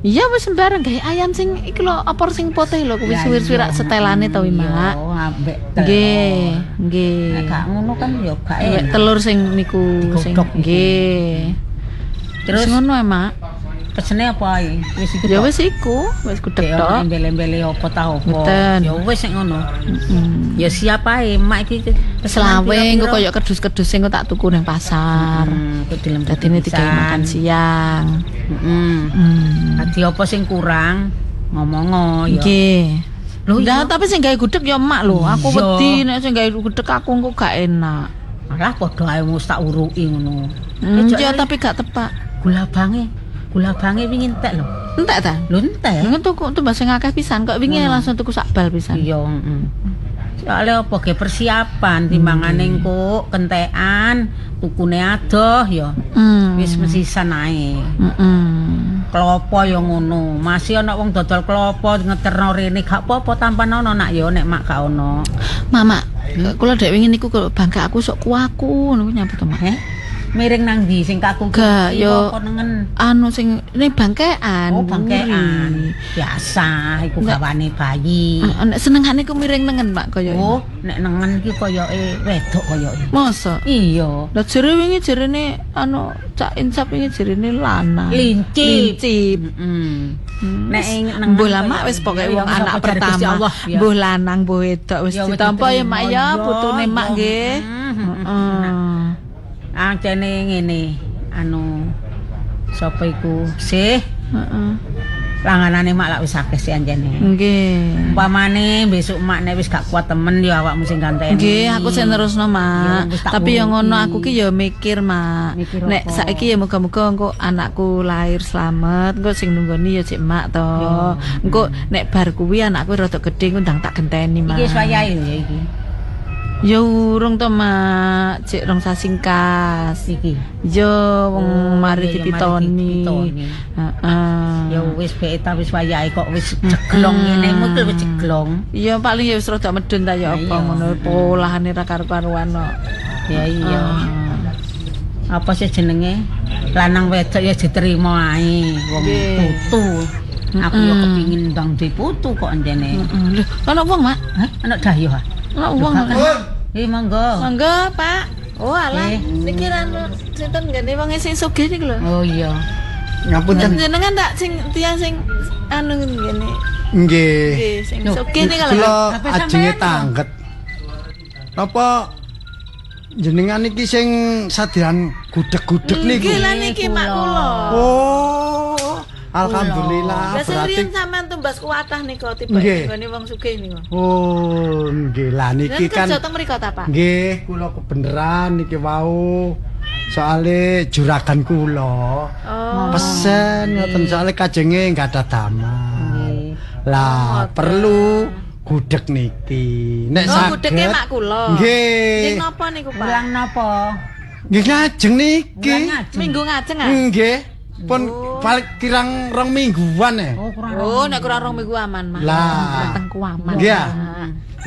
Iya wis sembarang gawe ayam sing iki lho opor sing putih lho kuwi Ya, suwir-suwir iya, setelane to wi Mak. Iya, ambek telur. Nggih, nggih. Nek gak ngono kan ya gak Ambek enak. telur sing niku sing Digodhog niku. nggih. Terus Terus ngono ya, Mak. pesene apa ae? Wis iku. Ya tok? wis iku, wis gudeg Dek, tok. embel-embele apa ta apa. Mboten. Ya wis nek ngono. Ya siap ae, mak iki Selawe engko koyo kedus-kedus sing tak tuku ning pasar. Kok dilem. Dadine digawe makan siang. Adi apa sing kurang? Ngomong ya. Nggih. Lho Lah tapi sing gawe gudeg ya emak lho. Aku Iya. wedi nek sing gawe gudeg aku engko gak enak. Alah padha ae mesti tak uruki ngono. Ya tapi gak tepak. Gula bange wingi entek lho. Entek ta? Lho entek. Ngono tuku tumbas sing akeh pisan kok wingi langsung tuku sak bal pisan. Iya, Soale apa ge persiapan timbangane engko kentekan, tukune adoh ya. Wis mesisan ae. Klopo ya ngono. Masih ana wong dodol klopo ngeterno rene gak apa-apa tanpa ono nak ya nek mak gak ono. Mama, kula dek wingi niku kok bangga aku sok kuaku niku nyambut to, Mak. Miring nang ndi sing kaku Gak, yo apa nengen. anu sing ini bangkean. Oh, bangkean. Biasa iku gawane bayi. Nek senengane ku miring nengen, Pak, kaya. Oh, nek nengen iki koyoke wedok koyoke. Masa? Iya. Lah jere wingi jerene anu Cak Insap wingi jerene lanang. Lincip. Nek mbuh lama wis pokoke wong anak pertama. Mbuh lanang, mbuh wedok wis ditampa ya Mak ya putune Mak nggih. Jane ngene anu sapa iku sih langanane mak lak wis akeh sih anjene nggih umpamane besok mak nek wis gak kuat temen ya awakmu sing ganteni nggih aku sing nerusno Mak tapi ya ngono aku ki ya mikir Mak nek saiki ya muga-muga engko anakku lahir slamet engko sing nunggoni ya cek Mak to engko nek bar kuwi anakku rada gedhe ngundang tak genteni Mak iki wis wayahe ya iki. Ya urung to Mak, cek rong sasingkas Iki. Ya wong mari dipitoni. Heeh. Ya wis bae ta wis wayahe kok wis jeglong ngene mukul wis jeglong. Ya paling ya wis rada medun ta ya apa ngono polahane ra karo-karuan kok. Ya iya. Apa sih jenenge? Lanang wedok ya diterima ae wong putu. Aku yo kepingin ndang duwe putu kok ndene. Lho, ana wong Mak? Hah? Ana dayoh ah. Ana wong. Monggo. Monggo, Pak. Oh, alah. Niki ranu sinten ngene wong sing sugih niku lho. Oh iya. Ngapunten. Jenengan tak sing tiyang sing anu ngene. Nggih. Nggih, sing sugih niku lho. Kula ajenge tangget. Napa jenengan iki sing sadian gudeg-gudeg niku? Nggih lah niki Mak kula. Oh. Alhamdulillah Lah berarti serius sampean tumbas kuatah niku tiba Nggih. nggone wong sugih niku. Oh, nggih lah niki kan. Kerja teng mriko ta, Pak? Nggih, kula kebeneran niki wau. Soale juragan kula. Pesen ngoten soale kajenge enggak ada damel. Lah, perlu gudeg niki. Nek saged. gudege Mak kula. Nggih. Nggih napa niku, Pak? Ulang napa? Nggih ngajeng niki. Minggu ngajeng ah? Nggih. Pun paling kirang 2 mingguan ya. Oh, nek kurang 2 minggu aman, Mas. Lah. Tengku aman. Nggih.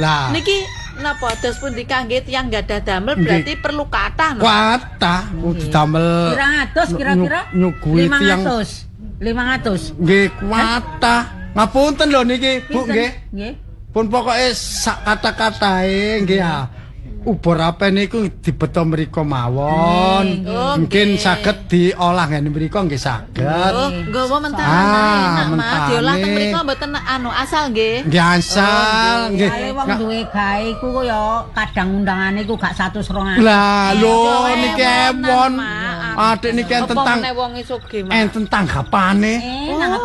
Lah. Niki napa dos pundi kangge tiyang gadah damel berarti perlu kathah no. Kuatah kudu damel 200 kira-kira nyuguhi tiyang 500 nggih kuatah. Ngapunten lho niki, Bu nggih. Nggih. Pun pokoke sak kata-katae nggih ya. Ubur ape niku dibeto mriko mawon. Mungkin saged diolah ngene mriko nggih saged. Oh, nggawa mentahan enak, Mas. mentane. Diolah teng mriko mboten anu asal nggih. Nggih asal nggih. Ae wong duwe gawe iku ya kadang undangane iku gak 100-200. Lah lho niki ewon. Adik niki enten tentang wong sugih, Mas. enten tanggapane.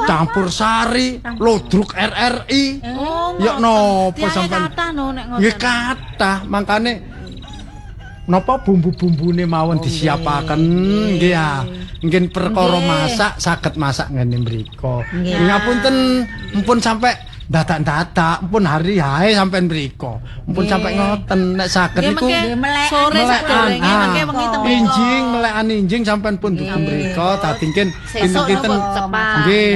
Campur sari, lodruk RRI. Ya napa sampean? Kathah no nek ngoten. Nggih kathah, mangkane napa bumbu-bumbune mawon disiapaken nggih ya. Nggih perkara masak saged masak ngene mriko. Ngapunten mumpun sampai dadak-dadak, mumpun hari hae sampean mriko. Mumpun sampai ngoten nek saged niku sore sadurunge mengke wengi teng mriko. injing melekan injing sampean pun dudu mriko dadi kinten nggih.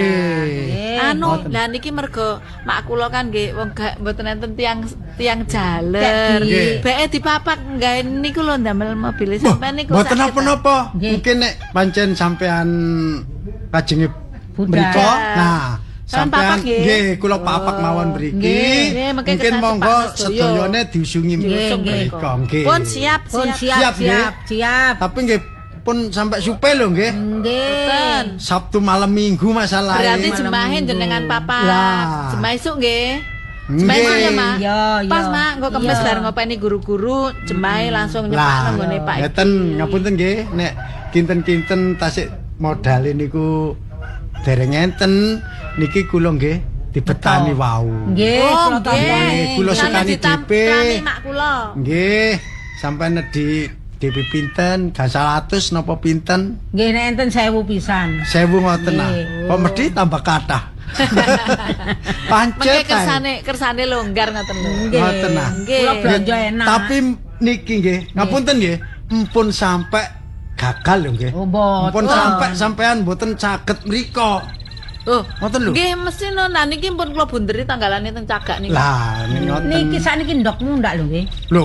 Anu, lah niki mergo mak kula kan nggih wong gak mboten enten tiang jaler. Bae dipapak gawe niku lho ndamel mobil sampean niku. Mboten napa-napa. Mungkin nek pancen sampean kajenge mriko. Nah, sampean nggih kula papak mawon mriki. Mungkin monggo sedayane diusungi mriko. Nggih. Pun siap. Siap. Tapi nggih pun sampai supe lho nggih. Nggih. Sabtu malam Minggu masalah. Berarti jemahin jenengan papa. Lah. Jemah isuk nggih. Nggih. Jemah isuk ya, Mak. Iya, iya. Pas, Mak, engko kemis Iya. bar ngopeni guru-guru, jemahe langsung nyepak nang nggone Pak. Ngeten ngapunten nggih nek kinten-kinten tasik modal niku dereng enten niki kula nggih dibetani wau. Nggih, Oh, kula nggih. tambani. Kula sekani DP. Ditani mak kula. Nggih, sampeyan di DP pinten? 100 napa pinten? Nggih nek enten 1000 pisan. 1000 ngoten ah. Nggih. Kok mesti tambah kathah. Pancet Mengke kersane longgar ngoten lho. Nggih. Ngoten ah. Nggih. Kula belanja enak. Tapi niki nggih, ngapunten nggih, empun sampai gagal lho nggih. Oh, mboten. Empun sampai sampean mboten saged mriko. Oh, Ngoten lho. nggih mesti nona niki pun kula bunderi tanggalane teng cagak niku. Lah, ngoten. Niki sakniki ndokmu ndak lho nggih. Lho,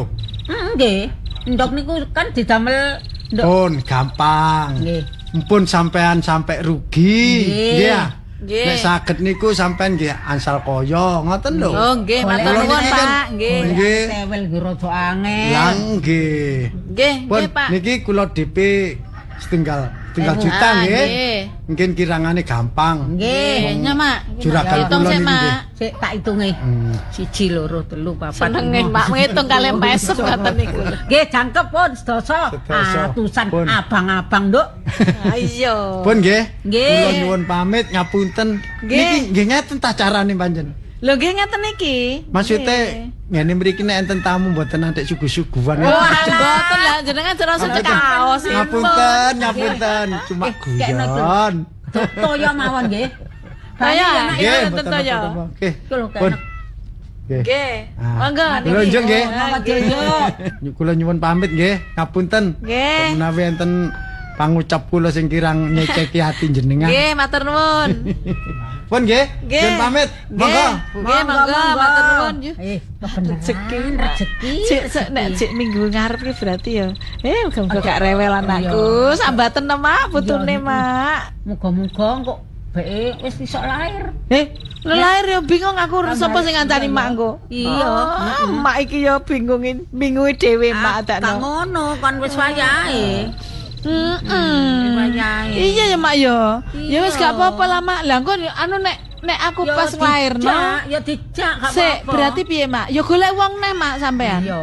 Nggih. Ndok niku kan didamel ndok. pun gampang. Nggih. Empun sampean sampai rugi. Nggih. Nggih. ah. Nggih. Nek saged niku sampean nggih ansal kaya ngoten lho. Oh, nggih, matur Kula nuwun, niki kan- Pak. Nggih. Nggih. Sewel nggih rada angel. Lah nggih. Nggih, Pun nggih, Pak. niki kula DP setunggal juta Ah, nggih. nggih. Mungkin kirangane gampang. Nggih. Nya, Mak. Juragan Hitung kula sik, niki Mak. nggih. Sik tak hitunge. 1 2 3 4 Senenge Mak ngitung kalih pesem ngoten niku. Nggih, jangkep pun sedasa. Sedasa. Atusan Pun. abang-abang, Nduk. Ha iya. Pun nggih. Nggih. Kula nyuwun pamit ngapunten. Nggih. Niki nggih ngeten tah carane panjen. Lho nggih ngeten iki. Maksudnya ngene mriki nek enten tamu mboten nanti suguh-suguhan. Wah, mboten lah jenengan terus caos. Ngapunten, ngapunten. Cuma kekno itu. guyon. Toya mawon nggih. Saya, Banyak, iya, mboten tentu ya. apa-apa. Nggih. Kulo Pun. kena. Nggih. Nggih. Ah. Monggo Kula njeng nggih. Mawon Joyo. Kula nyuwun pamit nggih, ngapunten. Nggih. Menawi enten pangucap kula sing kirang nyeceki ati jenengan. Nggih, matur nuwun. Pun nggih, Nggih. nyuwun pamit. Monggo. Nggih, monggo matur nuwun. Rezeki, rezeki. Cik nek cik minggu ngarep ki berarti ya. Muga-muga gak rewel anakku. Sambaten to, Mak, putune, Mak. Muga-muga kok beke wis iso lair. Lahir ya bingung aku sapa sing ngancani Mak engko. Iya. Mak iki ya bingungi dhewe Mak Tak takno. ngono kan wis wayahe. Wayahe. Iya ya Mak ya. Ya wis Iya. gak apa-apa lah Mak. Lah engko anu nek aku Ya pas nglairno. Ya dijak gak Sik, apa-apa. berarti piye Mak? Ya golek wong neh Mak sampean. Iya.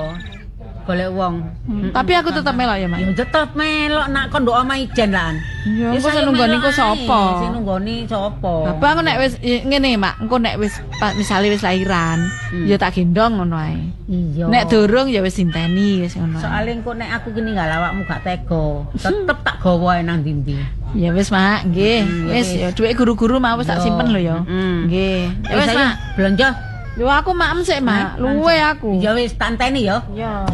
Golek wong. Tapi aku tetep melok ya Mak. Ya tetep melok nak kon ndok omah ijen lan. Ya engko saya sing nunggoni ku melok ae. sapa? Sing nunggoni sapa? Apa aku nek wis ngene Mak, engko nek wis misale wis lairan, ya tak gendong ngono ae. Iya. Nek durung ya wis dinteni wis ngono. ae. Soale engko nek aku ki ninggal awakmu gak tega, tetep tak gawa ae nang ndi-ndi. Ya wis Mak, nggih. Wis ya dhuwit guru-guru mau wis tak simpen lho ya. Nggih. Ya wis Mak. Belanja. Yo aku maem sik Mak, luwe aku. Ya wis tanteni ya. Ya.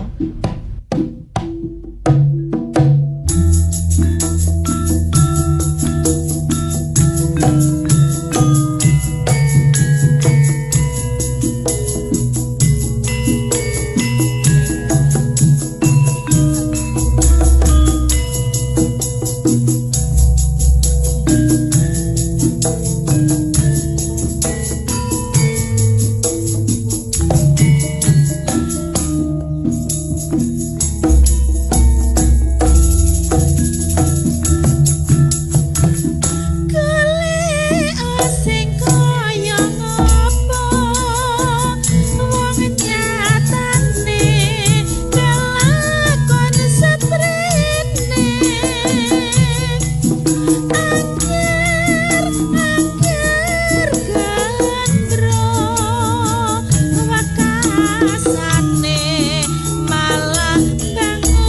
Wakasane malah bangun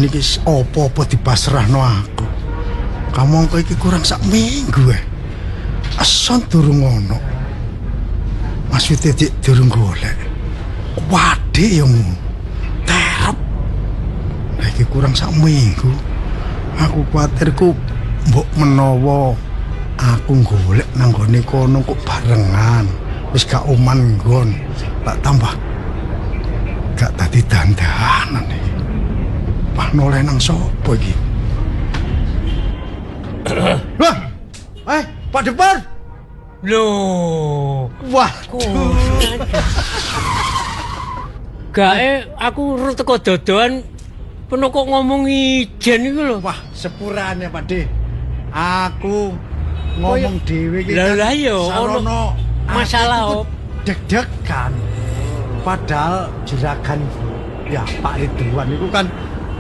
Iki apa-apa dipasrahno aku. Kamangka iki kurang sak minggu Ason durung ono. Maksudnya durung golek. Wadhe yo terep. Lah iki kurang sak minggu. Aku kuwatirku mbok menawa aku golek nang gone kono kok barengan. Wis gak oman nggon. Tak tambah gak dadi dandanan iki. Wah, noleh nang sopo iki? Wah! Pak Depar! Loh, wah, gae aku urut teko dodoan peno kok ngomong ijen iku lho. Wah, sepurane Pak De. Aku ngomong dhewe iki. Lah yo ono masalah deg-degan. Padahal juragan ya Pak Ridwan iku kan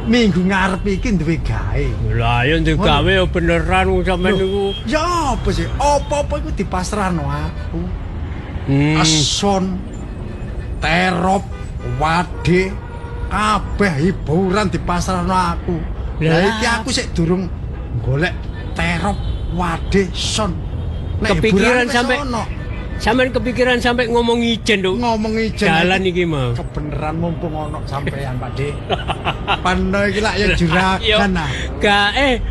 minggu ngarep iki duwe gawe. Lah ya duwe gawe ya beneran sampean niku. Ya apa sih? Apa-apa iku dipasrahno aku. Ason, terop, wade, kabeh hiburan dipasrahno aku. Lah iki aku sik durung golek terop, wade, son. Kepikiran sampean kepikiran sampai ngomong ijen lho. Ngomong ijen. Jalan iki mau. Kebeneran mumpung ono sampean Pak De. Pano iki lak ya juragan ah. Gae.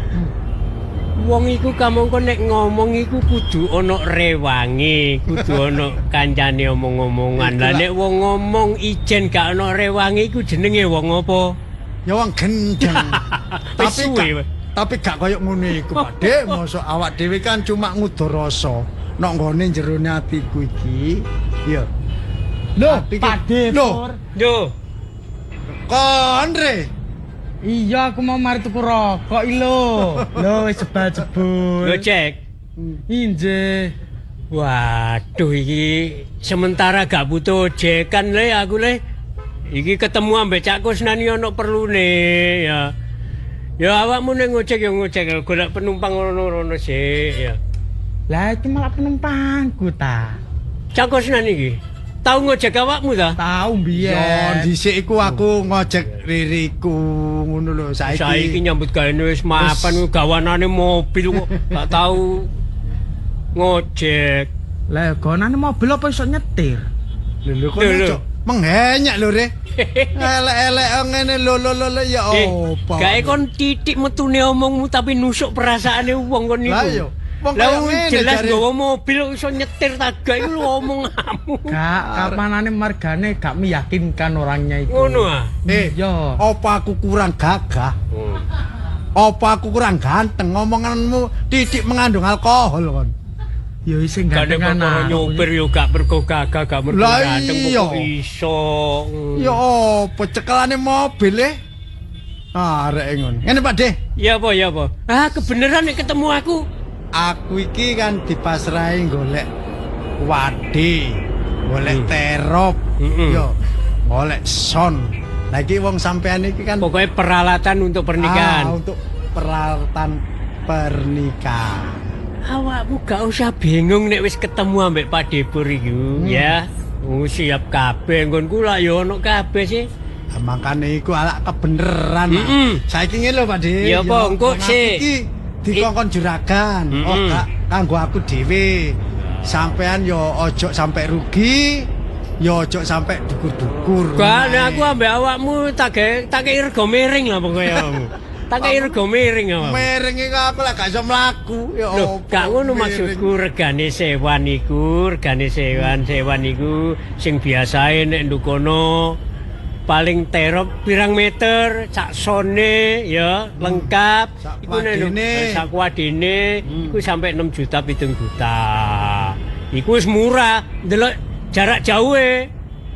Wong iku kamangka nek ngomong iku kudu ana rewange, kudu ana kancane omong-omongan. Lah nek wong ngomong ijen gak ana rewange iku jenenge wong apa? Ya wong gendeng. Tapi gak koyo ngono iku Pak De, mosok awak dhewe kan cuma ngudur rasa. Nok nggone jerone atiku iki. Ya. Lho, Pak De. Yo. Konre. Iya, aku mau mari tuku rokok iki lho. Lho wis jebul-jebul. Lho cek. Inje. Waduh iki sementara gak butuh ojekan le aku le. Iki ketemu ambek Cak Kusnani ono perlune ya. Ya awakmu nek ngojek ya ngojek golek penumpang ngono-ngono sik ya. Lah iki malah penumpangku ta. Cak Kusnani iki tau ngojek awakmu ta? Tau mbiyen. Ya dhisik iku aku ngojek ririku ngono lho saiki. Saiki nyambut gawe wis mapan gawanane mobil kok gak tau ngojek. Lah gawanane mobil apa iso nyetir? Lho kok menghenyak lho re. Elek-elek ngene lho ya opo. Gawe kon titik metune omongmu tapi nusuk perasaane wong kon niku. Lah yo. Lah jelas nggawa mobil iso nyetir tagak iku omonganmu. Gak kapanane margane gak meyakinkan orangnya itu. Ngono ah. Yo. Apa aku kurang gagah? Apa aku kurang ganteng? Ngomonganmu titik mengandung alkohol kon. Ya sing gantengan nyopir yo gak mergo gagah gak mergo ganteng kok iso. Ya apa cekelane mobil arek ngono. Ngene Pak De. Ya apa? Ah kebeneran nek ketemu aku. Aku iki kan dipasrahi golek wadi, golek terop, yo, golek son. Lagi wong sampean iki kan pokoknya peralatan untuk pernikahan. Untuk peralatan pernikahan. Awakmu gak usah bingung nek wis ketemu ambek Pak Depur iku, ya. Siap kabeh nggonku lak yo ono kabeh sih. Makane iku alak kebeneran. Saiki ngene lho Pak De. Ya apa engko sik dikongkon juragan. Oh gak kanggo aku dhewe. Sampean yo ojo sampai rugi, yo ojo sampai dukur-dukur. Gak aku ambek awakmu tak rego miring lah pokoknya. Tak rego miring apa. Miring iku aku lek gak iso mlaku. Ya opo. Gak ngono maksudku regane sewan iku, sewan iku sing biasae nek ndukono paling terop pirang meter sak sone ya lengkap iku sak kuadine iku sampai 6 juta 7 juta iku wis murah ndelok jarak jauh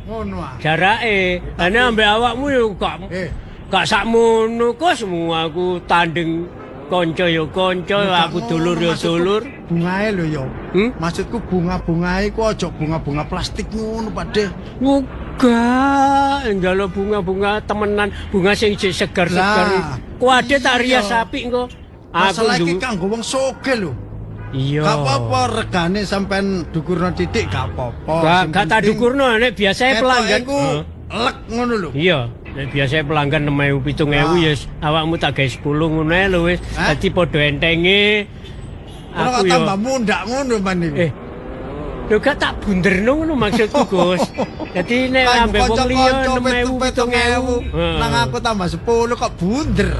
ngono ah jarake ane ambek awakmu yo gak sakmono kok semua aku tanding kanca ya kanca aku dulur ya dulur bungae lho ya maksudku bunga-bungae ku aja bunga-bunga plastik ngono Pakde enggak bunga-bunga temenan, bunga sing segar-segar. Kuade tak rias apik engko. Masalah iki kanggo wong sugih lho. Iya. Gak apa-apa regane sampean dukurno titik gak apa-apa. Gak tak dukurno nek biasae pelanggan ku lek ngono lho. Iya. Nek biasae pelanggan 6.000 7.000 ya awakmu tak gawe 10 ngono ae lho wis. Dadi padha entenge. Aku yo tambah mundak ngono man iki. Lho gak tak bunderno ngono maksudku Gus. Dadi nek ambek wong liya 6.000 7.000 nang aku tambah 10 kok bunder.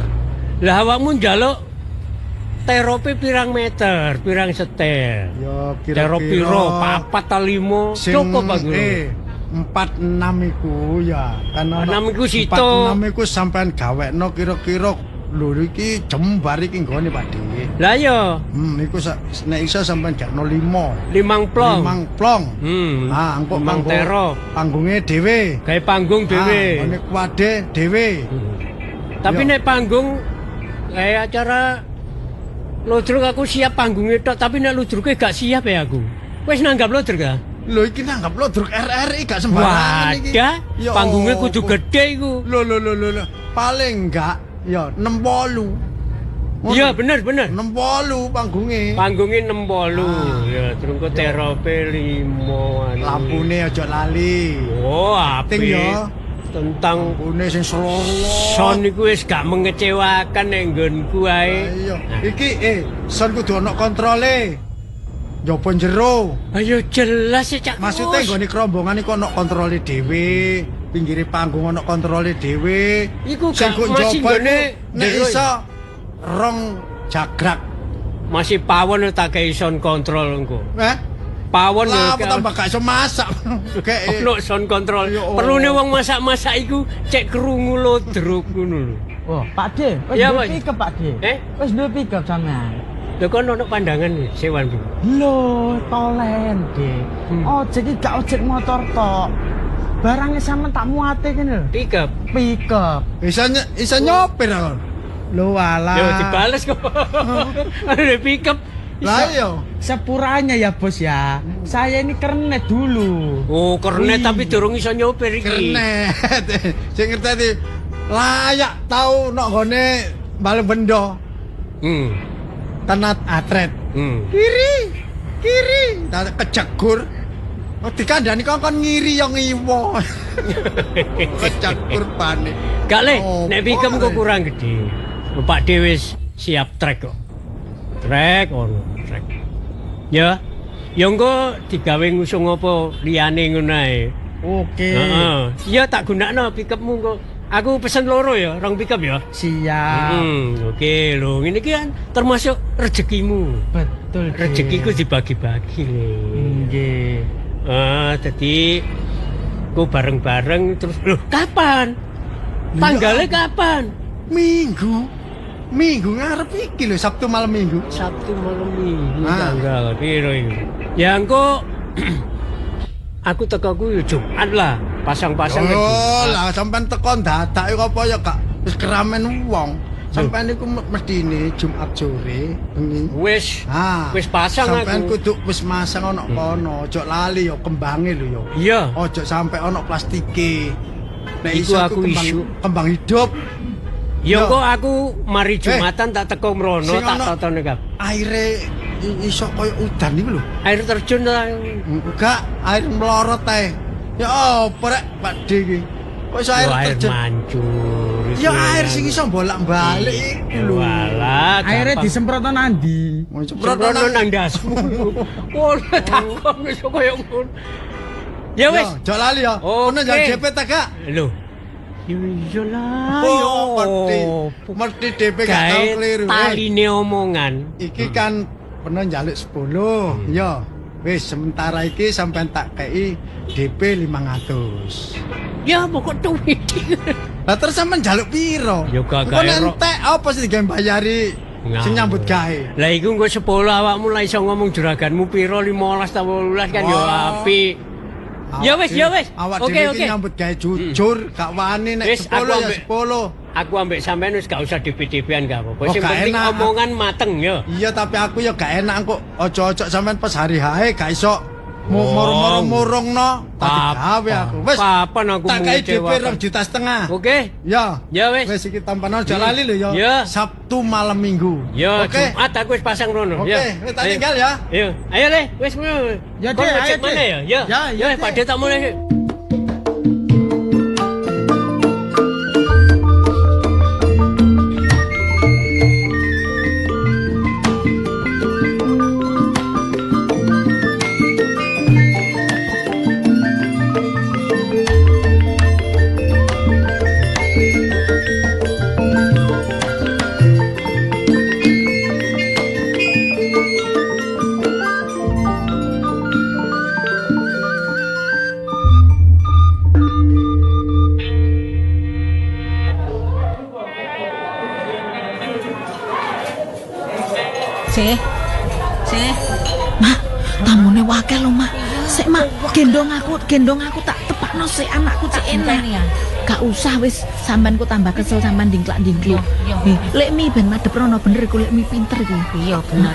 Lah awakmu njaluk terope pirang meter, pirang setel. Ya kira-kira piro 4 ta 5 cukup aku. 46 iku ya. Kan 6 iku sito. 46 iku sampean gawekno kira-kira lho iki jembar iki nggone Pakde. Lah ya. Iku nek iso sampean gakno 5 plong. 5 plong. Engko panggunge dhewe. Gawe panggung dhewe. Nek kuade dhewe. Tapi nek panggung kayak acara ludruk aku siap panggungnya tok, tapi nek ludruke gak siap ya aku. Wis nanggap ludruk ya? Lho iki nanggap ludruk RRI gak sembarangan iki. Wadah, panggungnya kudu gede iku. Lho paling enggak ya 68. Iya bener 68 panggunge. Panggunge 68. Ya terus kok terope 5. Lampune aja lali. Oh, apik ya. Tentang lampune sing slolo. Son iku wis gak mengecewakan nek nggonku ae. Iya. Iki son kudu ana kontrole. Njopo jero. Ayo jelas ya Cak. Maksude nggone krombongan iku ana kontrole dhewe, pinggire panggung ana kontrole dhewe. Iku gak masih nggone nek iso rong jagrak. Masih pawon tak kei sound control engko. Pawon ya. Lah tambah gak iso masak. Ono sound control. Perlune wong masak-masak iku cek krungu ludruk ngono lho. Oh, Pakde, wis duwe pickup Pakde. Wis duwe pickup sampean. Lho kon ono pandangan sewan Bu. Lho, tolen, Dik. Ojek iki gak ojek motor tok. Barangnya sampean tak muate kene lho. Pickup. Bisa nyopir kon. Lho alah. Yo dibales kok. Ada pickup. Lah yo, sepuranya ya Bos ya. Saya ini kernet dulu. Oh, kernet tapi durung iso nyopir iki. Kernet. Sing ngerti layak tau nok gone bal bendo. Tenat atret. Kiri. Kecegur. Oh dikandani kon ngiri yo ngiwo. Kecegur panik. Gak le, nek pikem kok kurang gede. Pak Dewis siap trek kok. Trek. Ya. Ya engko digawe ngusung apa liyane ngono ae. Oke. Heeh. Iya tak gunakno pikepmu kok. Aku pesen loro ya, rong pikep ya. Siap. Oke, lho ngene iki kan termasuk rezekimu. Betul. Rezekiku dibagi-bagi lho. Nggih. Dadi ku bareng-bareng terus lho kapan? Tanggalnya kapan? Minggu ngarep iki lho Sabtu malam Minggu. Tanggal piro iki? Ya engko aku tekoku yo Jumat lah, pasang-pasang. Oh, lah sampean teko dadak iku apa ya gak wis keramen wong. Sampean niku mestine Jumat sore bengi. Wis pasang aku. Sampean kudu wis masang ana kono, aja lali yo kembange lho yo. Iya. Aja sampe ana plastike. Nek iku aku kembang hidup. Ya kok aku mari Jumatan tak teko mrono tak totone kabeh. Aire iso koyo udan iku lho. Air terjun ta? Enggak, air melorot ae. Ya apa rek Pakde iki? Kok iso air terjun? Mancur. Ya air sing iso bolak-balik iki lho. Walah, aire disemprotno nandi? Semprotno nang dasmu. Oh, takon iso koyo ngono. Ya wis, aja lali ya. Ono njal DP ta gak? Lho. Iya lah. Oh, mesti DP gak tau keliru. Taline omongan. Iki kan pernah njaluk 10, ya. Wis sementara iki sampean tak kei DP 500. Ya pokok duit. Lah terus sampean njaluk piro? Ya gak Kok erok. entek apa sih digawe bayari sing nyambut gawe? Lah iku engko 10 awakmu lah iso ngomong juraganmu piro 15 ta 18 kan yo apik. Ya wis. Awak Oke, dhewe oke. iki nyambut gawe jujur, gak wani nek Wis, 10 aku ya ambek- 10. Aku ambek sampean wis gak usah DP-DP-an gak apa-apa. Oh, Sing gak penting enak. omongan mateng ya. Iya tapi aku ya gak enak kok ojo-ojo sampean pas hari hae gak iso murung-murung-no tadi gawe aku. Wis. Papan aku Tak kei DP mengecewakan. 2,5 juta. Oke. Ya. Ya wis. Wis iki tampan aja lali lho ya. Ya. Sabtu malam Minggu. Ya, Oke. Jumat aku wis pasang rono. Oke, Ya. wis tak Ayo. tinggal ya. Ayo, ayo Le, wis ngono. Ya, Kon Dek, ngecek ayo, mana Dek. ya? Ya. Ya, ya, Ya, Dek. Pak De tak mulai. Sih. Mak, tamune wakil lho, Mak. Sik, Mak, gendong aku tak tepakno sik anakku cek enak. Gak usah wis sampean ku tambah kesel sampean dingklak-dingkluk. Lek mi ben madhep rono bener iku lek mi pinter iku. Iya bener.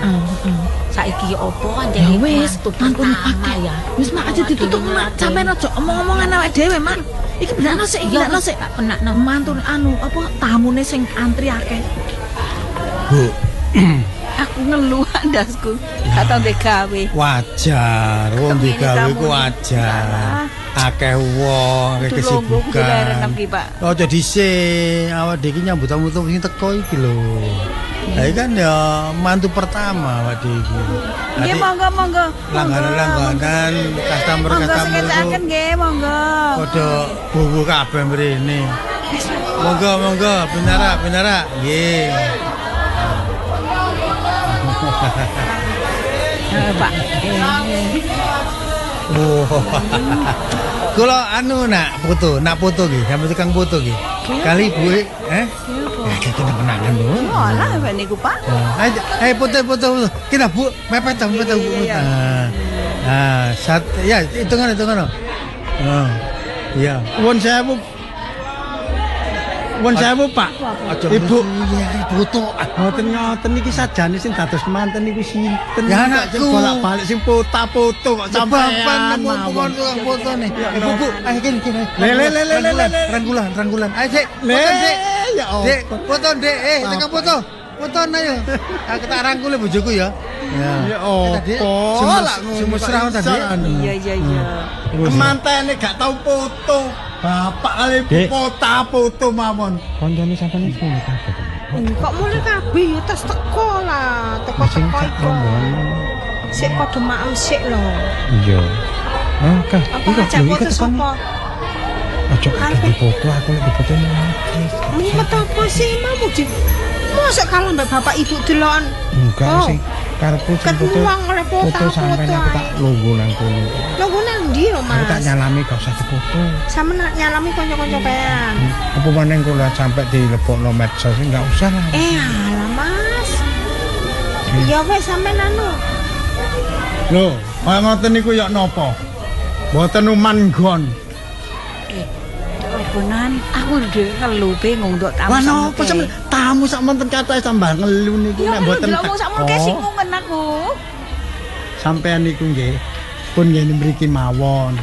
Saiki yo opo Ya anjene wis, mantune pertama akeh. ya. Wis Mak aja ditutup Mak. Sampean aja omong-omongan awake dhewe, Mak. Iki benakno sik, iki benakno sik. tak penakno. Mantune apa tamune sing antri akeh. Bu, Aku ngeluh andasku. Gak tau ndek gawe. wajar, wong Kemene digawe kamu ku wajar. Akeh wong, akeh Tulungku kudu kesibukan. lerenen ki, Pak. Ojo dhisik, awak dhewe iki nyambut tamu sing teko iki lho. Lah iki kan ya mantu pertama awak dhewe iki. Nggih monggo. Langganan customer Monggo sing ku ngecakaken nggih, monggo. padha bubu kabeh mrene. Monggo, pinara. Nggih. Pak. Oh. Kula nak foto nggih, sampe tukang foto nggih. Kali Bu, kita kenangan lho. Olah apa niku, Pak? Ayo foto. Kita Bu, mepet Bu. Ya, hitungan. Oh. Iya. Won sewu Pak. Ibu foto. ngoten iki sajane sing dados manten niku sinten? Ya, Kok sing anakku. bolak-balik sing foto kok sampean mawon. foto nih. Bu, ayo kene. Le. Rangkulan. Ayo Dek, Le, foto Dek. ya Dek, Allah. foto Dek. Tekan foto. Foto ayo. Aku tak rangkul bojoku ya. Ya apa? Semesra tadi. Iya. Kemantene gak tau foto. Bapak kali Dek. foto mawon. Koncone sampeyan iki Kok mulai kabeh ya tas teko lah. Teko iku. Sik padha maem sik lho. Iya. Oke. Apa ngajak foto sapa? Ojo foto aku lagi foto Mumet apa sih mamu di mosok kalah mbak bapak ibu delokan. Enggak Oh. sih. Karepku sing Ketuang oleh foto sampeyan aku tak lungguh nang kono. Lho nang ndi lho Aku tak Mas? nyalami gak usah difoto. Sama nak nyalami kanca-kanca pean. Apa maneng kula sampai dilebokno medsos enggak usah lah. Alah Mas. Ya wes sampean anu. Lho, kaya ngoten niku ya napa? Mboten umanggon. Teleponan aku dhewe ngeluh bingung nduk tamu. Wah napa sampean tamu sak monten kathah tambah ngelu niku Ya nek mboten ngomong sakmono Oh, kesinggungan aku. sampean niku nggih pun ngene mriki mawon.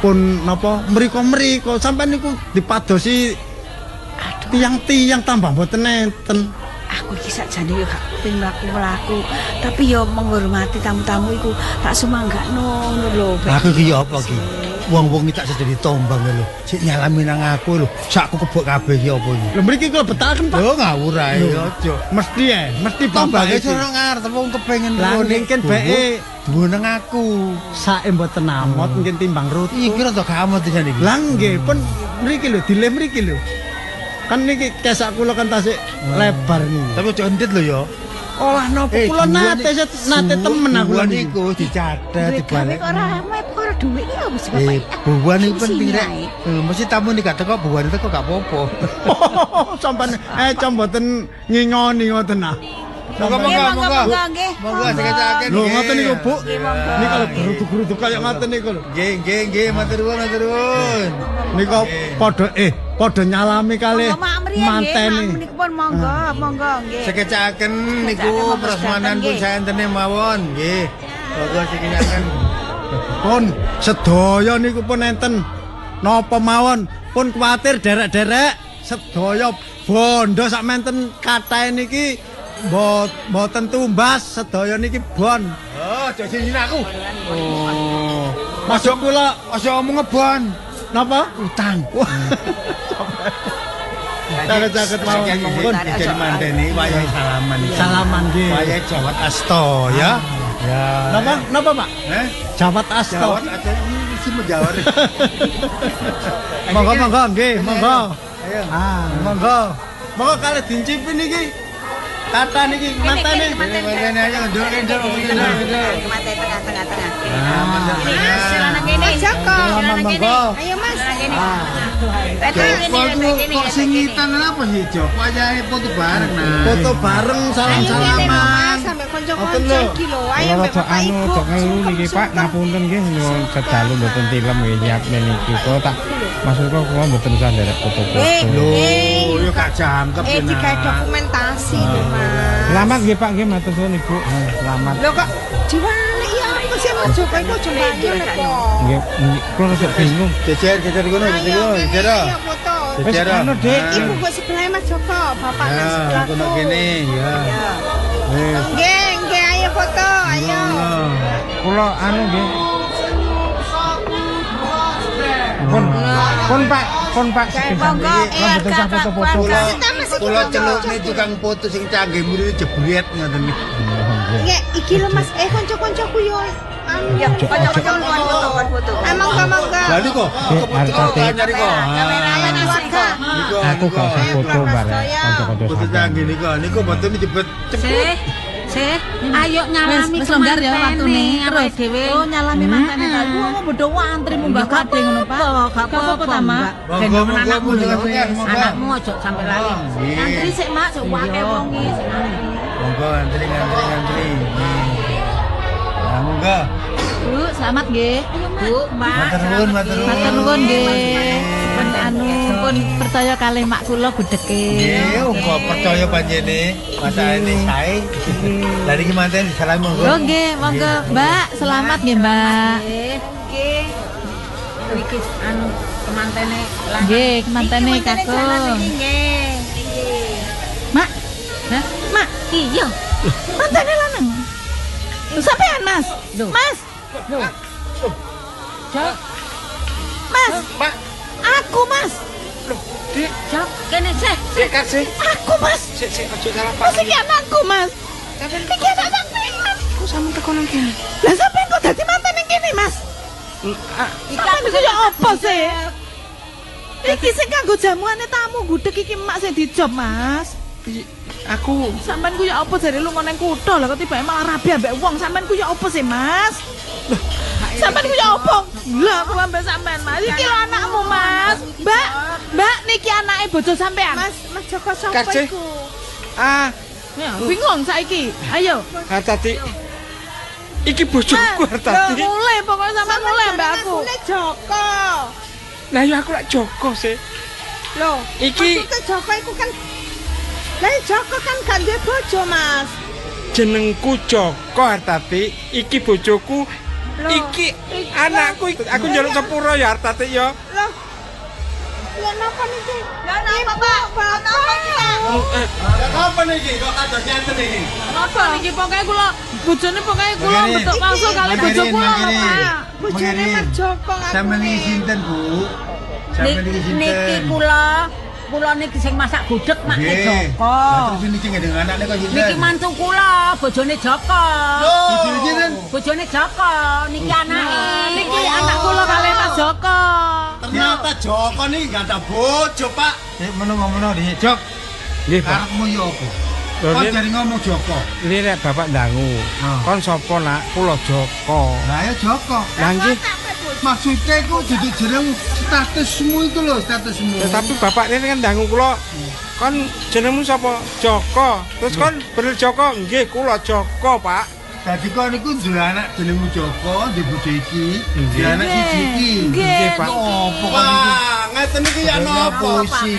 Pun napa mriko-mriko sampean niku dipadosi tiang-tiang tambah mboten enten. Aku iki sakjane yo gak pengen mlaku-mlaku, tapi yo menghormati tamu-tamu iku tak sumanggakno ngono lho. Aku ki ya apa ki? Wong-wong iki tak sedhi tombang lho. Sik nyalami nang aku lho. Sakku kebok kabeh ki apa iki? Lho mriki kula betaken Pak. Yo ngawur ae ojo. Mesti Tombange iki. ora ngarep wong kepengen Lah ngene mungkin bae duwe nang aku. sae mboten amot mungkin timbang rut. Iki rada gak amot iki. Lah nggih pun mriki lho dileh mriki lho. Kan niki kesak kula kan tasik lebar niku. Tapi ojo endit lho ya. Olah nopo kula nate temen aku buan niku. iku dicatet Duit gawe dibalik. kok ora ora duit iki wis Buan iku penting rek. Mesti tamu nih gak teko buan teko gak apa-apa. Sampeyan mboten ngingoni ngoten ah. Monggo nggih. Monggo sekecake. Lho ngoten niku Bu. Niku kalau geruduk-geruduk kaya ngoten niku lho. Nggih matur nuwun. Niku padha nyalami kalih mantene. Niku pun monggo nggih. Sekecakaken niku prasmanan pun saentene mawon nggih. Monggo sekecakaken. Pun sedaya niku pun enten napa mawon pun kuwatir derek-derek sedaya bondo sak menten kathah niki mboten tumbas sedaya niki bon. Oh, aja sini aku. Oh. Masuk kula Aja omong ngebon. napa? Utang. Caket mawon mongkon Jadi manteni wayahe salaman. salaman nggih. Wayahe Jawat Asto ya. Ya. Napa Pak? Jawat Asto. Jawat Asto ini si menjawar. Monggo nggih, monggo. Ayo. Monggo. Monggo kalih dincipi niki. Kata niki mantene. Mantene ayo nduk. Mate tengah-tengah. Mas, Silana kene. Joko. Monggo. Ayo Mas. Kok singitan apa sih, Jok? Wayahe foto bareng nah. Foto bareng salam-salaman. Sampai Ngoten konco-konco lho. iki lho. Ayo Kalau mbek rada Bapak anu Ibu. rada ngelu niki Pak, ngapunten nggih nyuwun sedalu mboten tilem nggih nyiapne niki. Kok tak maksud kula mboten usah nderek foto-foto. Yo gak jangkep ya. Digawe dokumentasi lho Mas. Selamat nggih Pak nggih matur suwun Ibu. Selamat. Lho kok jiwane iya apa sih Mas Joko iku jembatan kok. Nggih, kula rada bingung. Jejer kono, jejer. Iya foto. Wis anu Dik. Ibu kok sebelah Mas Joko, bapak nang sebelah. kono kene ya. Nggih, ayo foto, ayo. Kula anu nggih. Pun Pak. Monggo, Mboten usah foto-foto. Kula celukne tukang foto sing canggih mrene jebret ngoten niku. Nggih, iki lho Mas, konco-koncoku yo. Ya, foto. Monggo. Lah niku, nyari kok. Aku gak usah foto bareng kanca-kanca Foto canggih niku mboten jebet cepet. Ayo nyalami Wis longgar ya waktune. Terus dhewe. Oh nyalami mantene ta. Wong bodho antri munggah kabeh ngono Pak. Gak apa-apa ta Mak. Monggo Anakmu lho. monggo. Anakmu aja sampe lali. Antri sik Mak, sok wae wong iki. Monggo antri. Nah, monggo. Bu, selamat nggih. Bu, Mbak. Matur nuwun. Nggih. Pun anu pun percaya kalih mak kula gudheke. Nggih, uga percaya panjene masane sae. Lah niki manten salam monggo. Oh nggih, monggo Mbak, selamat nggih Mbak. Nggih. Iki anu kemantene Nggih, kemantene kakung. Nggih. Mak. Hah? Mak, iya. Mantene lanang. Sampean Mas. Mas. Jok. Mas. Pak, Aku Mas. Dik, Jok, kene sih. sik. Aku Mas. Sik aja salah Mas iki anakku Mas. Iki anak sampean. Kok sampe teko nang kene? Lah sampean kok dadi mantan ning kene Mas? Sampeyan iku ya apa sih? Iki sing kanggo jamuane tamu gudeg iki emak sing dijob Mas. Aku Sampeyan ku ya apa jare lunga nang kutho lho kok tibake malah rabi ambek wong. Sampeyan ku ya apa sih Mas? Sampeyan ku ya apa? Lah aku ambek sampeyan Mas. Iki lho anakmu Mas. Mbak niki anake bojo sampeyan. Mas Joko sapa Kasih. iku? Ya, bingung saiki. Ayo. Hartati. Iki bojoku Hartati. Mulai pokoknya sampeyan mulai mbak aku. Mas Joko. Lah ya aku lak Joko sih. Loh, Iki maksudnya Joko iku kan Lah Joko kan gak duwe bojo, Mas. jenengku Joko Hartati. Iki bojoku. Iki anakku. Aku njaluk sepuro ya Hartati ya. Loh. Ya napa niki? Ya napa, Pak? Napa niki? Apa niki kok ada nyenten iki? Napa niki pokoke kula bojone pokoke kula betok palsu kali bojo kula lho Pak. Bojone Mas Joko ngaku. Sampeyan iki sinten, Bu? Sampeyan iki sinten? Niki kula niki sing masak gudeg makne Nggih. Joko. Lah terus niki ngendeng anakne kok sinten? Niki mantu kula, bojone Joko. Bojone sinten? Bojone Joko, niki anake. Niki anak kula kali Mas Joko. Ternyata Joko nih gak ada bojo, Pak. Menawa di Jok. Nggih, Pak. Karepmu yo apa? Kon jare ngomong Joko. Ini nek bapak ndangu. Kon sapa nak? Kula Joko. Lah ya Joko. Lah nggih. Maksudnya itu jadi jeneng statusmu itu loh, statusmu. Tapi bapak ini kan ndangu kula. Kon jenengmu sapa? Joko. Terus kon bener Joko? Nggih, kula Joko, Pak. Dadi kon niku duwe anak jenengmu Joko, duwe bojo iki, duwe anak siji iki. Nggih, Pak. Opo kon Pak, iki? ngeten iki ya napa sih?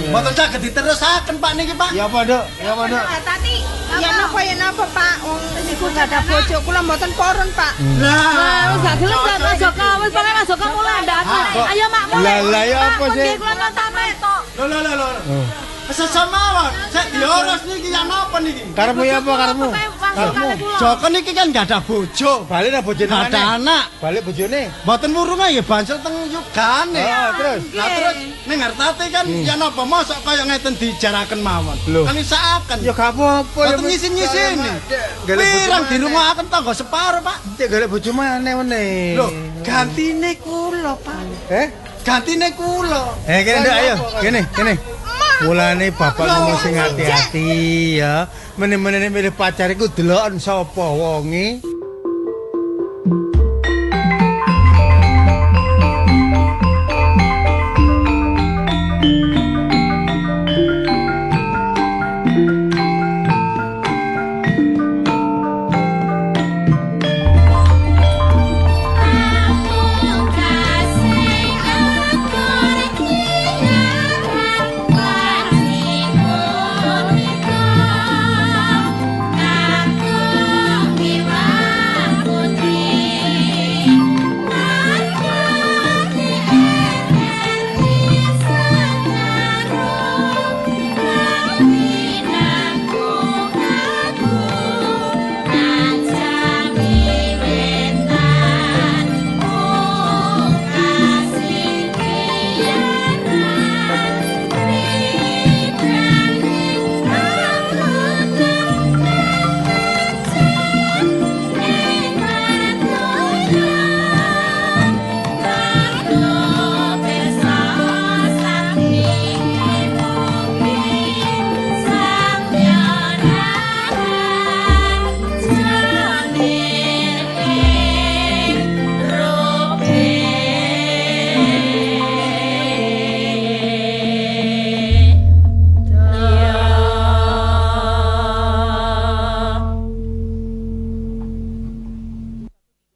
Mboten saged diterusaken Pak niki Pak. Ya apa, Dok? Ya apa, Dok? Tati, ya napa Pak? Wong niku gak ada bojo kula mboten poron Pak. Lah, wis gak gelem ta Mas Joko, wis pokoke Mas Joko mulai ndak. Ayo Mak mulai. Lah ya apa sih? Nggih kula nonton tok. Lho. Sesama, saya diurus niki ya napa niki? Karepmu ya apa karepmu? Joko niki kan gak ada bojo, Balik lah bojone. gak ada anak. Balik bojone. Mboten wurunge ya bancel teng yugane. Terus. Lah terus ning ngertate kan ya napa mosok kaya ngeten dijaraken mawon. Kan isaken. Ya gak apa-apa. Mboten nyisin-nyisin. Pirang dirungokaken tangga separo, Pak. Cek golek bojo maneh meneh. Lho, gantine kula, Pak. Gantine kula. Kene Dok, ayo. Kene. Mulane bapak ngomong sing hati-hati ya. Meneh-meneh milih pacar iku deloken sapa wonge.